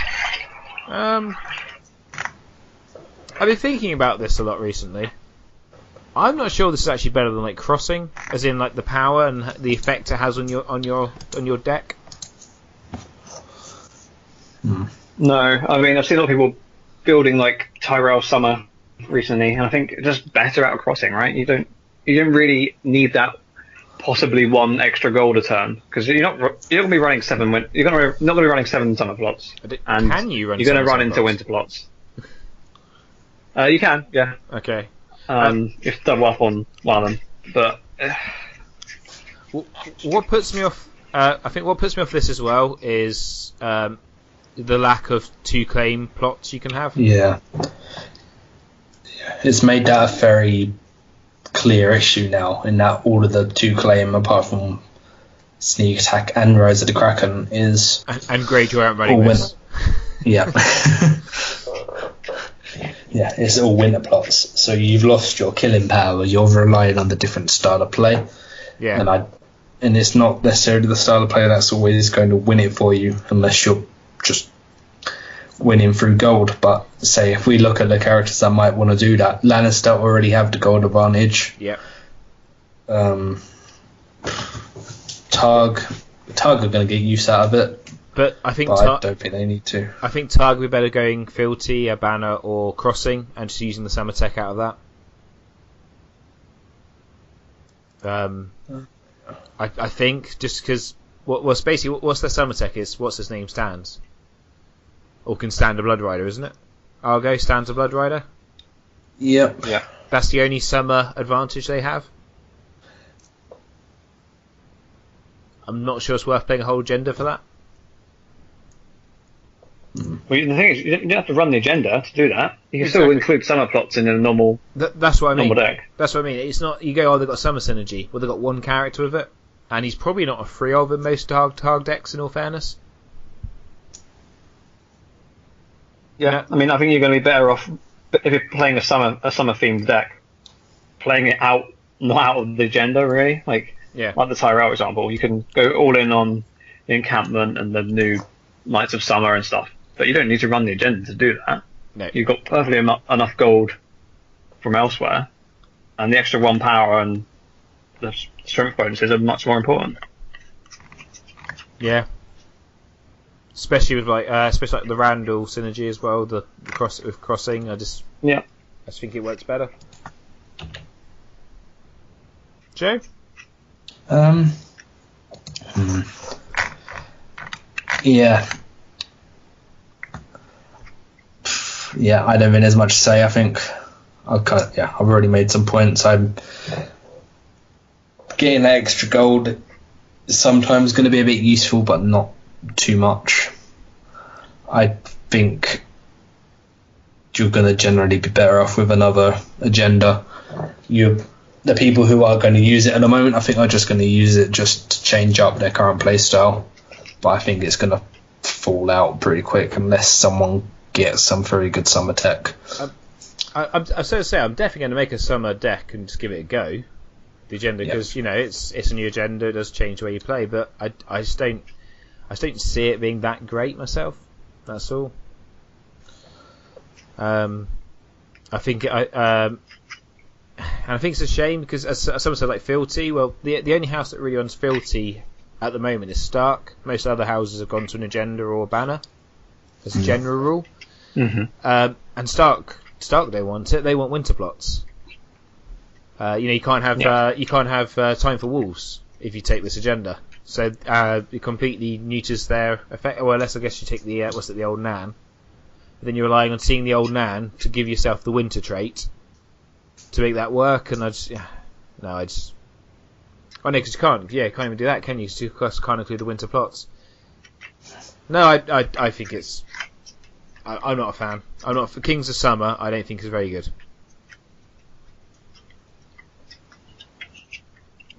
I've been thinking about this a lot recently. I'm not sure this is actually better than like crossing, as in like the power and the effect it has on your deck. No, I mean I've seen a lot of people building like Tyrell Summer recently, and I think it's just better out of crossing, right? You don't really need that possibly 1 extra gold a turn, because you're not going to be running 7. You're not going to be running 7 summer plots, and can you run? You're going to run into winter plots. You can, yeah. Okay. You have to double up on one of them, but what puts me off? I think what puts me off this as well is the lack of 2 claim plots you can have. Yeah. It's made that a very clear issue now, in that all of the 2 claim, apart from Sneak Attack and Rise of the Kraken, is and Greyjoy aren't running this. Yeah. Yeah, it's all winter plots. So you've lost your killing power. You're relying on the different style of play. Yeah. And it's not necessarily the style of play that's always going to win it for you, unless you're just winning through gold. But say if we look at the characters that might want to do that, Lannister already have the gold advantage. Yeah. Targ are going to get use out of it. But I think I don't think they need to. I think Targ would be better going Fealty, a Banner, or Crossing, and just using the summer tech out of that. I think just because what's their summer tech is what's his name stands, or can stand a Blood Rider, isn't it? Argo stands a Blood Rider. Yep. Yeah. That's the only summer advantage they have. I'm not sure it's worth playing a whole agenda for that. Well, the thing is, you don't have to run the agenda to do that. You can still include summer plots in a normal. That's what I mean. Normal deck. That's what I mean. It's not you go. Oh, they've got summer synergy. Well, they've got 1 character with it, and he's probably not a free of in most Targ decks. In all fairness. Yeah, I mean, I think you're going to be better off if you're playing a summer themed deck, playing it out, not out of the agenda really. Like the Tyrell example, you can go all in on the encampment and the new Knights of Summer and stuff. But you don't need to run the agenda to do that. No. You've got perfectly enough gold from elsewhere, and the extra 1 power and the strength bonuses are much more important. Yeah. Especially with the Randall synergy as well, with crossing. I just think it works better. Joe? Yeah. Yeah, I don't think there's much to say. I think I've already made some points. I'm getting that extra gold is sometimes going to be a bit useful, but not too much. I think you're going to generally be better off with another agenda. The people who are going to use it at the moment, I think, are just going to use it just to change up their current playstyle. But I think it's going to fall out pretty quick unless someone gets some very good summer tech. I'm definitely going to make a summer deck and just give it a go. The agenda, because it's a new agenda. It does change the way you play, but I just don't see it being that great myself. That's all. I think it's a shame because, as someone said, like Fealty. Well, the only house that really runs Fealty at the moment is Stark. Most other houses have gone to an agenda or a banner as a general rule. Mm-hmm. And Stark don't want it. They want winter plots. You can't have Time for Wolves if you take this agenda. So it completely neuters their effect. Well, unless I guess you take the Old Nan. But then you're relying on seeing the Old Nan to give yourself the winter trait to make that work. And because you can't even do that, can you? Because you can't include the winter plots. No, I think it's. I'm not a fan. I'm not for Kings of Summer. I don't think is very good.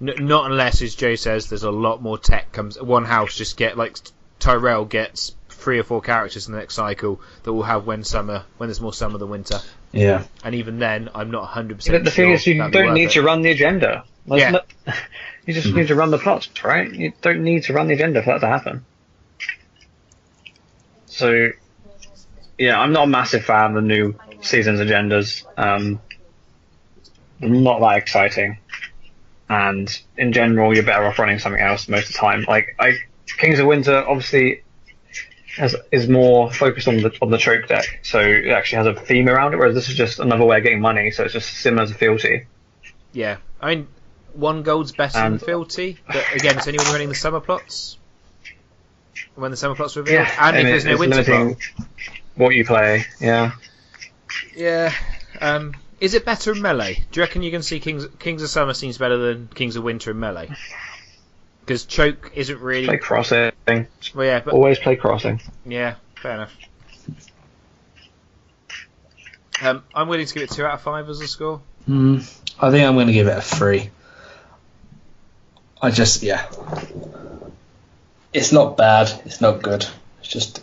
Not unless, as Joe says, there's a lot more tech comes. One house just Tyrell gets 3 or 4 characters in the next cycle that will have when there's more summer than winter. Yeah. And even then, I'm not 100% sure. The thing is, you don't need to run the agenda. You just need to run the plots, right? You don't need to run the agenda for that to happen. So, yeah, I'm not a massive fan of the new season's agendas. Not that exciting. And in general, you're better off running something else most of the time. Kings of Winter obviously is more focused on the trope deck, so it actually has a theme around it. Whereas this is just another way of getting money, so it's just similar to Fealty. Yeah, I mean, 1 gold's better than Fealty, but again, it's only when you're running the summer plots. When the summer plots are revealed, and if there's no winter plot. What you play, yeah. Yeah. Is it better in Melee? Do you reckon you can see Kings of Summer seems better than Kings of Winter in Melee? Because Choke isn't really... Play Crossing. Well, yeah, but... Always play Crossing. Yeah, fair enough. I'm willing to give it 2 out of 5 as a score. I think I'm going to give it a 3. It's not bad, it's not good. It's just...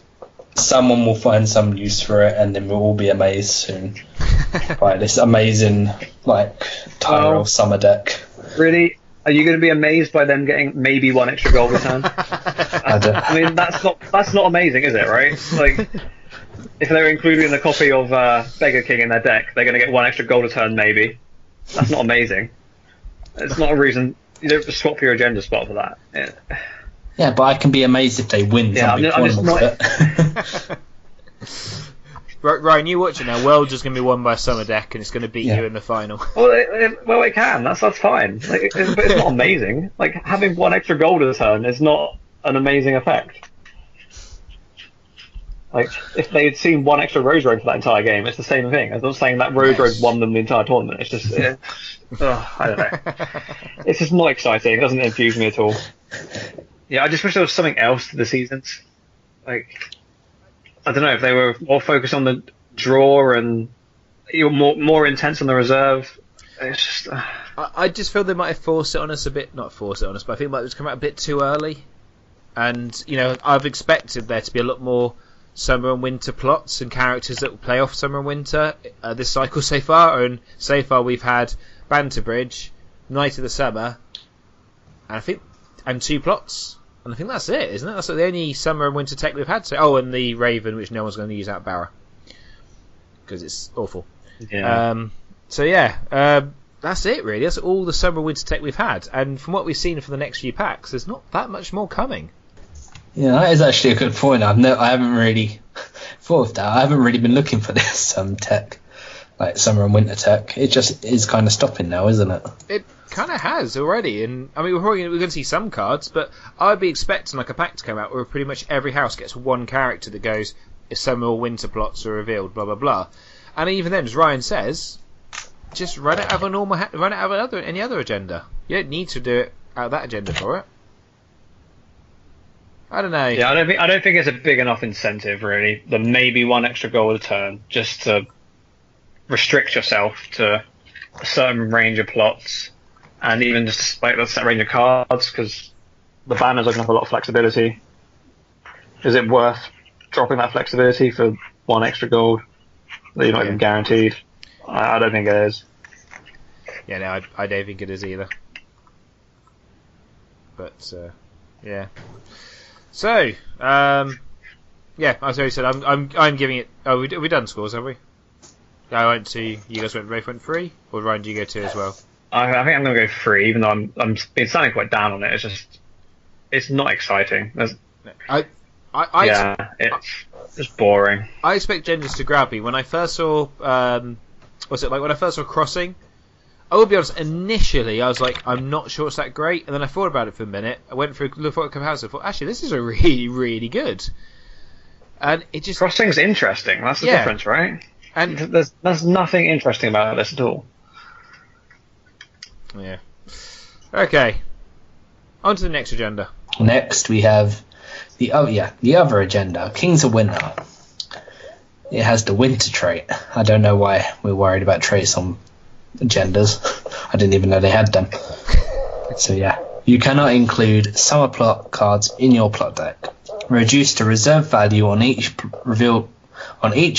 someone will find some use for it, and then we'll all be amazed soon by this amazing Tyrell summer deck. Really? Are you going to be amazed by them getting maybe 1 extra gold return? I mean, that's not amazing, is it? Right? If they're including a copy of Beggar King in their deck, they're going to get 1 extra gold return, maybe. That's not amazing. It's not a reason you don't swap your agenda spot for that. Yeah, but I can be amazed if they win. Yeah, I'm just not. Right, Ryan, you watch it now. World's just going to be won by a summer deck, and it's going to beat you in the final. Well, it can. That's fine. But it's not amazing. Having 1 extra gold a turn is not an amazing effect. If they had seen 1 extra Rose Road for that entire game, it's the same thing. I'm not saying that Rose Road won them the entire tournament. It's just, I don't know. It's just not exciting. It doesn't infuse me at all. Yeah, I just wish there was something else to the seasons. I don't know if they were more focused on the draw and more intense on the reserve. It's just. I just feel they might have forced it on us a bit. Not forced it on us, but I think it might have come out a bit too early. And I've expected there to be a lot more summer and winter plots and characters that will play off summer and winter this cycle so far. And so far we've had Banterbridge, Night of the Summer, and 2 plots. And I think that's it, isn't it? That's the only summer and winter tech we've had. And the Raven, which no one's going to use out Barra. Because it's awful. Yeah. That's it, really. That's all the summer and winter tech we've had. And from what we've seen for the next few packs, there's not that much more coming. Yeah, that is actually a good point. I haven't really thought of that. I haven't really been looking for this tech, summer and winter tech. It just is kind of stopping now, isn't it? It kind of has already, and I mean we're going to see some cards, but I'd be expecting a pack to come out where pretty much every house gets 1 character that goes if summer or winter plots are revealed, blah blah blah. And even then, as Ryan says, just run it out of any other agenda. You don't need to do it out of that agenda for it. I don't know. Yeah, I don't think it's a big enough incentive really. The maybe 1 extra goal a turn just to restrict yourself to a certain range of plots. And even just the set range of cards, because the banners open up a lot of flexibility. Is it worth dropping that flexibility for 1 extra gold that you're not even guaranteed? I don't think it is. Yeah, no, I don't think it is either. But yeah. So, as I said, I'm giving it. Oh, we done scores, have we? I went 2. You guys both went 3, or Ryan, do you go 2 as well? I think I'm going to go 3, even though I'm been sounding quite down on it. It's not exciting. It's just boring. I expect genders to grab me. When I first saw, when I first saw Crossing, I will be honest, initially I was like, I'm not sure it's that great, and then I thought about it for a minute. I went through the comparison, I thought, actually, this is a really, really good. And it just... Crossing's interesting, that's the difference, right? And there's nothing interesting about this at all. Yeah. Okay. On to the next agenda. Next we have the other agenda, Kings of Winter. It has the winter trait. I don't know why we're worried about traits on agendas. I didn't even know they had them. So yeah, you cannot include summer plot cards in your plot deck. Reduce the reserve value on each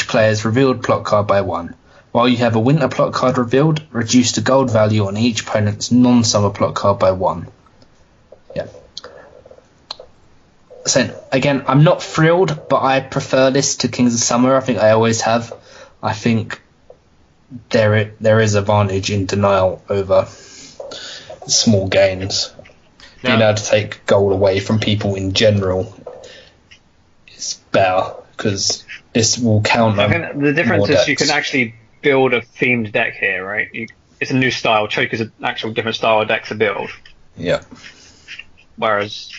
player's revealed plot card by 1. While you have a winter plot card revealed, reduce the gold value on each opponent's non-summer plot card by 1. Yeah. So again, I'm not thrilled, but I prefer this to Kings of Summer. I think I always have. I think there is advantage in denial over small games. Being able to take gold away from people in general is better because this will count. I think the difference is you can actually build a themed deck here, right? It's a new style. Choke is an actual different style of deck to build. Yeah. Whereas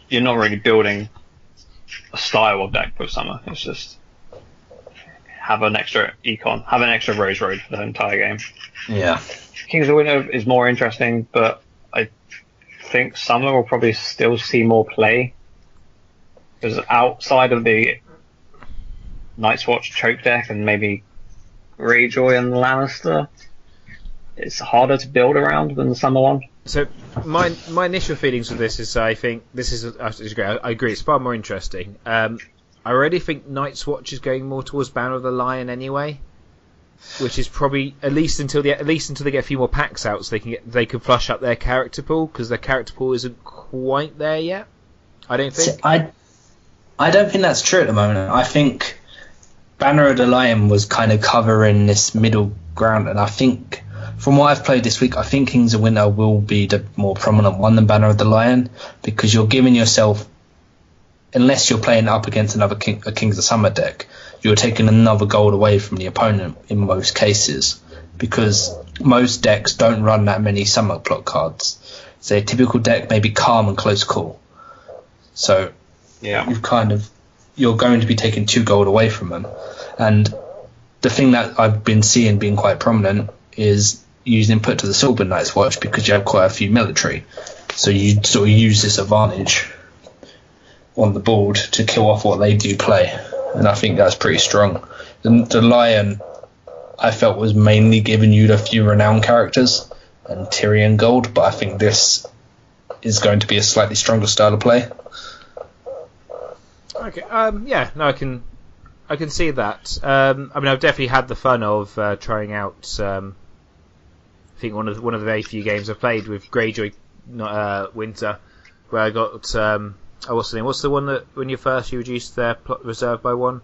you're not really building a style of deck with Summer. It's just have an extra econ, have an extra Rose Road for the entire game. Yeah. Kings of Winter is more interesting, but I think Summer will probably still see more play. Because outside of the Night's Watch choke deck and maybe Greyjoy and Lannister, it's harder to build around than the Summer one. So my initial feelings with this is I think this is great. I agree, it's far more interesting. I already think Night's Watch is going more towards Banner of the Lion anyway, which is probably at least until they get a few more packs out, so they can flush up their character pool, because their character pool isn't quite there yet. I don't think. I don't think that's true at the moment. I think Banner of the Lion was kind of covering this middle ground, and I think from what I've played this week, I think Kings of Winter will be the more prominent one than Banner of the Lion, because you're giving yourself, unless you're playing up against a Kings of Summer deck, you're taking another gold away from the opponent in most cases, because most decks don't run that many Summer plot cards. So a typical deck may be Calm and Close Call. So yeah, you're going to be taking 2 gold away from them. And the thing that I've been seeing being quite prominent is using input to the Silver Night's Watch, because you have quite a few military. So you sort of use this advantage on the board to kill off what they do play. And I think that's pretty strong. The Lion, I felt, was mainly giving you the few renowned characters and Tyrion gold, but I think this is going to be a slightly stronger style of play. Okay. Yeah. No, I can see that. I mean, I've definitely had the fun of trying out. I think one of the very few games I've played with Greyjoy Winter, where I got what's the name? What's the one that when you reduce their plot reserve by 1?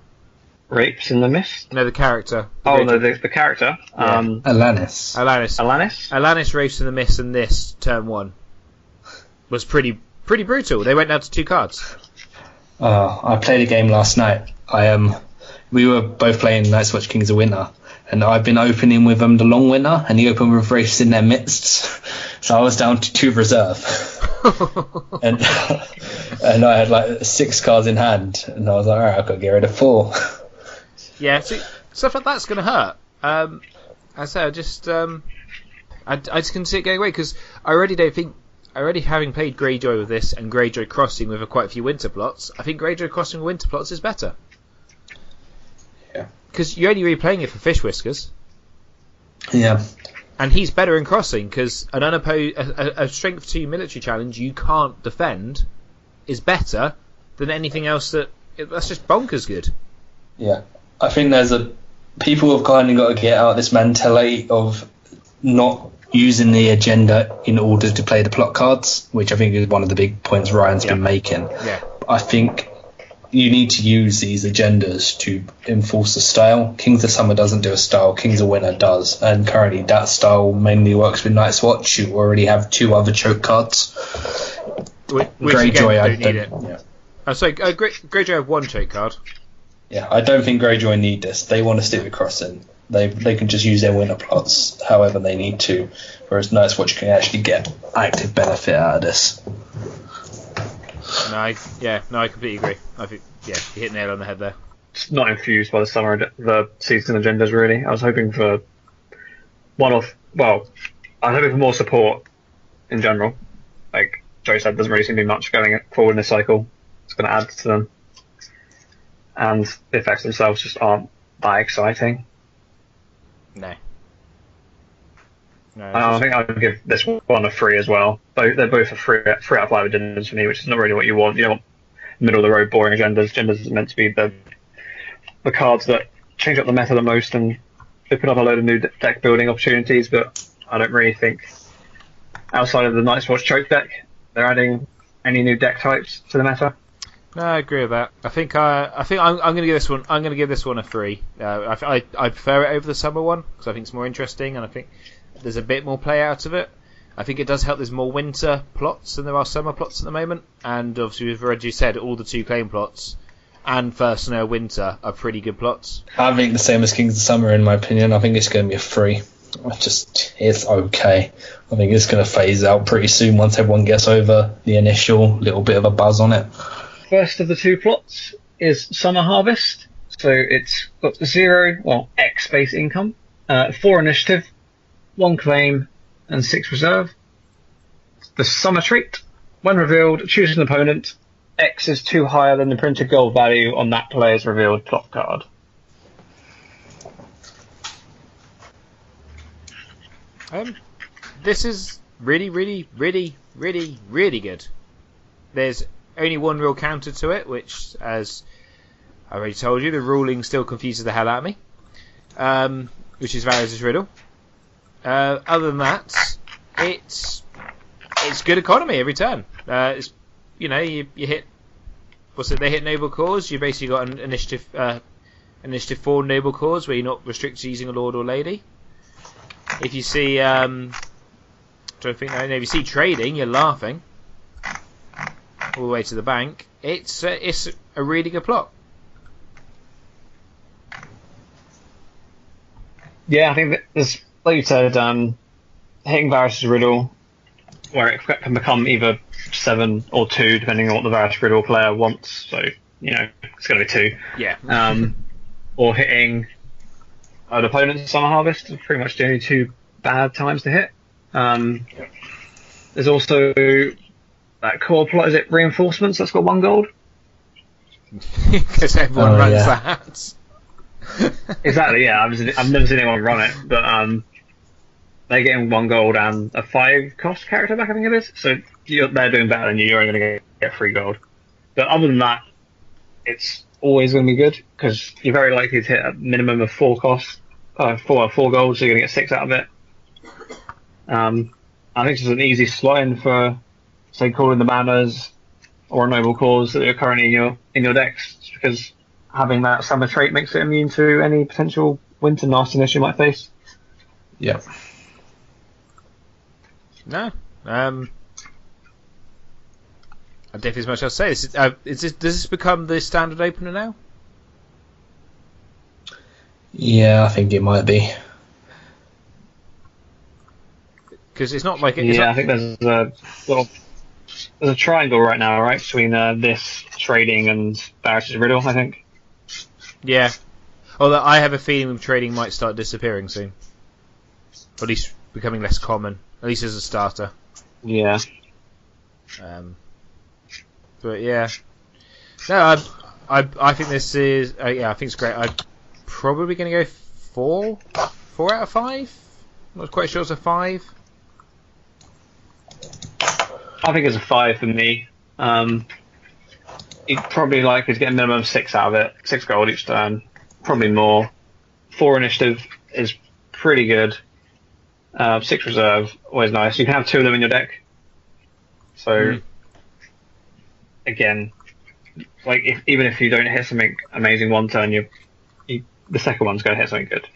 Rapes in the Mist? No, the character. The character. Yeah. Alanis. Alanis Rapes in the Mist, and this turn 1 was pretty brutal. They went down to 2 cards. I played a game last night. We were both playing Night's Watch Kings of Winter, and I've been opening with the Long Winter, and he opened with Race in their midst, so I was down to 2 reserve. and I had like 6 cards in hand, and I was like, alright, I've got to get rid of 4. Yeah, see, stuff like that's going to hurt. I say, I just can see it going away, because I already having played Greyjoy with this and Greyjoy Crossing with quite a few winter plots, I think Greyjoy Crossing with winter plots is better. Yeah. Because you're only really playing it for Fish Whiskers. Yeah. And he's better in Crossing, because a strength 2 military challenge you can't defend is better than anything else that's just bonkers good. Yeah. I think people have kind of got to get out this mentality of not using the agenda in order to play the plot cards, which I think is one of the big points Ryan's been making. Yeah. I think you need to use these agendas to enforce a style. Kings of Summer doesn't do a style, Kings of Winter does, and currently that style mainly works with Night's Watch. You already have 2 other choke cards. Greyjoy, I don't need it. Yeah. Oh, sorry, Greyjoy have 1 choke card. Yeah, I don't think Greyjoy need this. They want to stick with Crossing. They can just use their winter plots however they need to, whereas Night's Watch can actually get active benefit out of this. No, I completely agree. I think you hit the nail on the head there. It's not infused by the season agendas really. I was hoping for I was hoping for more support in general. Like Joe said, doesn't really seem to be much going forward in this cycle. It's going to add to them, and the effects themselves just aren't that exciting. No. I think I would give this one a 3 as well. They're both a 3 out of 5 agendas for me, which is not really what you want. You don't want middle of the road boring agendas. Agendas are meant to be the cards that change up the meta the most and open up a load of new deck building opportunities, but I don't really think outside of the Night's Watch choke deck they're adding any new deck types to the meta. No, I agree with that. I think I'm going to give this one. I'm going to give this one a 3. I prefer it over the summer one because I think it's more interesting and I think there's a bit more play out of it. I think it does help. There's more winter plots than there are summer plots at the moment, and obviously we've already said all the 2 claim plots and First Snow Winter are pretty good plots. I think the same as Kings of Summer in my opinion. I think it's going to be a 3. It's okay. I think it's going to phase out pretty soon once everyone gets over the initial little bit of a buzz on it. First of the 2 plots is Summer Harvest. So it's got 0, X base income, 4 initiative, 1 claim, and 6 reserve. The Summer Trait. When revealed, choose an opponent. X is 2 higher than the printed gold value on that player's revealed plot card. This is really, really, really, really, really good. There's only one real counter to it, which, as I already told you, the ruling still confuses the hell out of me, which is Varys' Riddle. Other than that, it's good economy every turn. It's, you hit, they hit Noble Cause, you basically got an initiative 4 Noble Cause where you're not restricted to using a Lord or Lady. If you see, if you see trading, you're laughing all the way to the bank. It's a really good plot. Yeah, I think that there's, like you said, hitting Varys' Riddle, where it can become either 7 or 2, depending on what the Varys Riddle player wants. So, it's going to be 2. Yeah. Or hitting an opponent's Summer Harvest is pretty much the only 2 bad times to hit. There's also that core plot, is it Reinforcements? That's got 1 gold. Because everyone runs that. Exactly, yeah. I've never seen anyone run it, but they're getting 1 gold and a 5 cost character back, I think it is. So they're doing better than you. You're only going to get 3 gold. But other than that, it's always going to be good because you're very likely to hit a minimum of 4 cost, 4 gold, so you're going to get 6 out of it. I think it's just an easy slot in for, say, calling the Banners or a Noble Cause that are currently in your decks, just because having that Summer Trait makes it immune to any potential winter nastiness you might face. Yeah. No. I don't think there's much else to say. Does this become the standard opener now? Yeah, I think it might be. Because it's not like I think there's a triangle right now, right, between this trading and Varys' Riddle, I think. Yeah. Although I have a feeling trading might start disappearing soon. Or at least becoming less common. At least as a starter. Yeah. But yeah. No, I think this is... I think it's great. I'm probably going to go 4 out of 5. I'm not quite sure it's a 5. I think it's a 5 for me. You'd probably likely to get a minimum of 6 out of it. 6 gold each turn. Probably more. 4 initiative is pretty good. 6 reserve, always nice. You can have 2 of them in your deck. So, again, even if you don't hit something amazing one turn, the second one's going to hit something good.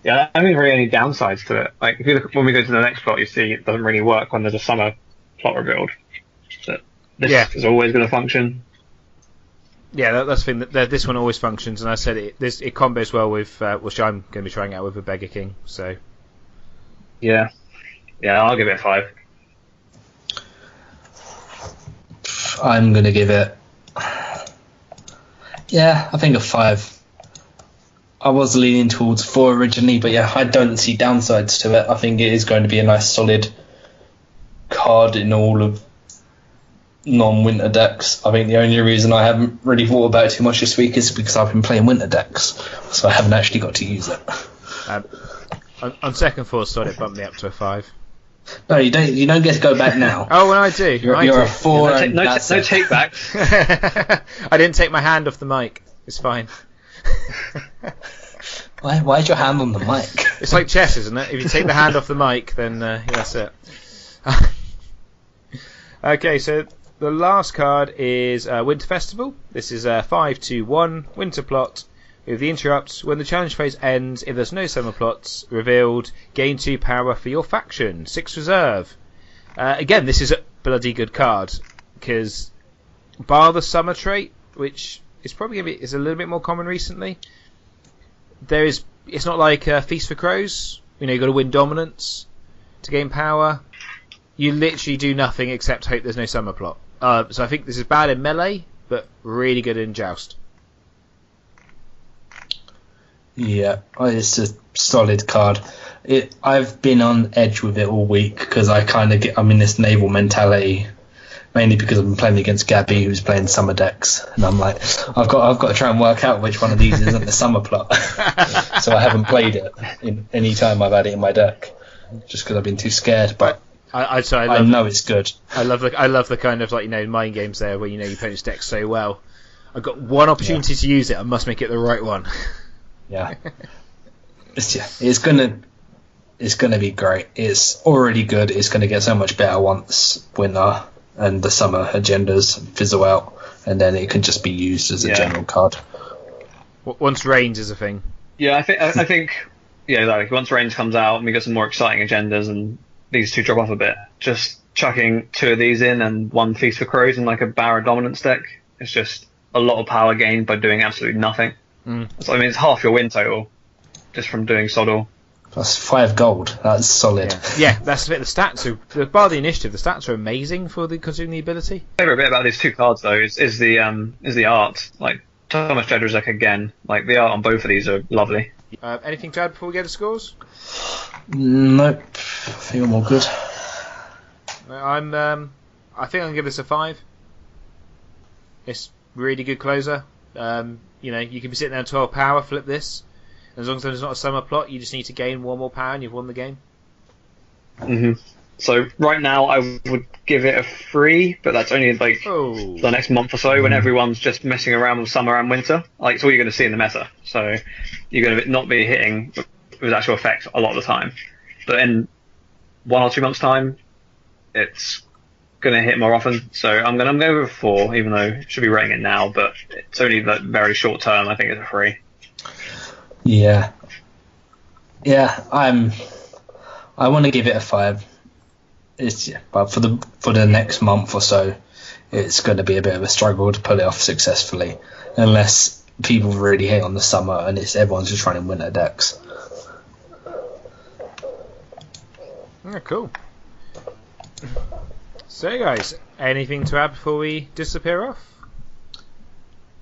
Yeah, I don't think there are any downsides to it. Like, if you look, when we go to the next plot, you see it doesn't really work when there's a summer plot revealed. But this is always going to function. Yeah, that's the thing. That this one always functions, and I said it combos well with which I'm going to be trying out with a Beggar King. So yeah, I'll give it a 5. I'm going to give it, I think a 5. I was leaning towards 4 originally, but I don't see downsides to it. I think it is going to be a nice solid card in all of non-winter decks. I think the only reason I haven't really thought about it too much this week is because I've been playing winter decks, so I haven't actually got to use it. On second thought, it bumped me up to a 5. No, you don't. You don't get to go back now. Oh, well, I do. You're a 4. No take backs. I didn't take my hand off the mic. It's fine. Why's your hand on the mic? It's like chess, isn't it? If you take the hand off the mic, then that's it. Okay, so the last card is Winter Festival. This is a 5/2/1 Winter plot with the interrupt. When the challenge phase ends, if there's no summer plots revealed, gain 2 power for your faction. 6 reserve. Again, this is a bloody good card because bar the summer trait, which is probably is a little bit more common recently. It's not like Feast for Crows. You've got to win dominance to gain power. You literally do nothing except hope there's no summer plot. So I think this is bad in melee, but really good in joust. Yeah, it's a solid card. I've been on edge with it all week because I'm in this naval mentality, mainly because I've been playing against Gabby, who's playing summer decks, and I'm like, I've got to try and work out which one of these isn't the summer plot. So I haven't played it in any time I've had it in my deck, just because I've been too scared. But I know it's good. I love the kind of mind games there where your opponent's deck so well. I've got one opportunity to use it. I must make it the right one. Yeah, it's gonna be great. It's already good. It's gonna get so much better once winter and the summer agendas fizzle out, and then it can just be used as a general card. Once range is a thing. Yeah, I think once range comes out and we get some more exciting agendas and these two drop off a bit, just chucking 2 of these in and 1 Feast for Crows in like a Barra Dominance deck, it's just a lot of power gained by doing absolutely nothing. So it's half your win total just from doing sod all. Plus 5 gold. That's solid. Yeah, that's a bit. The stats bar the initiative. The stats are amazing for considering the ability. My favourite bit about these 2 cards though is the art. Like Thomas Jedrzejczyk deck again. Like the art on both of these are lovely. Anything to add before we get to scores? Nope. I think I'm all good. I think I'm gonna give this a 5. It's really good closer. You can be sitting there on 12 power, flip this. As long as there's not a summer plot, you just need to gain 1 more power and you've won the game. So right now I would give it a 3, but that's only the next month or so when everyone's just messing around with summer and winter. It's all you're going to see in the meta. So you're going to not be hitting with actual effect a lot of the time. But in 1 or 2 months' time, it's going to hit more often. So I'm going to go with a 4, even though I should be rating it now. But it's only very short term. I think it's a 3. Yeah. I want to give it a 5. But for the next month or so, it's going to be a bit of a struggle to pull it off successfully, unless people really hate on the summer and everyone's just running winter decks. Yeah, cool. So, guys, anything to add before we disappear off?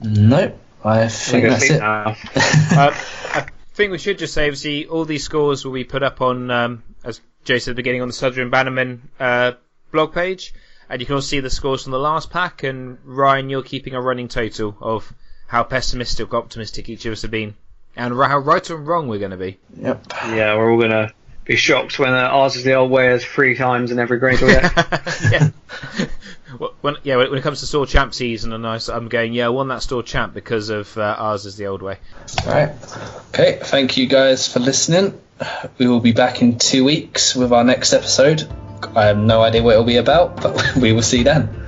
Nope. I think that's it. I think we should just say, obviously, all these scores will be put up on, as Joe said at the beginning, on the Southron Bannermen blog page. And you can also see the scores from the last pack. And Ryan, you're keeping a running total of how pessimistic or optimistic each of us have been. And how right or wrong we're going to be. Yep. Yeah, we're all going to be shocked when ours is the old way as 3 times in every Grey deck. When it comes to store champ season, and I'm going, I won that store champ because of ours is the old way. Alright. Okay, thank you guys for listening. We will be back in 2 weeks with our next episode. I have no idea what it'll be about, but we will see then.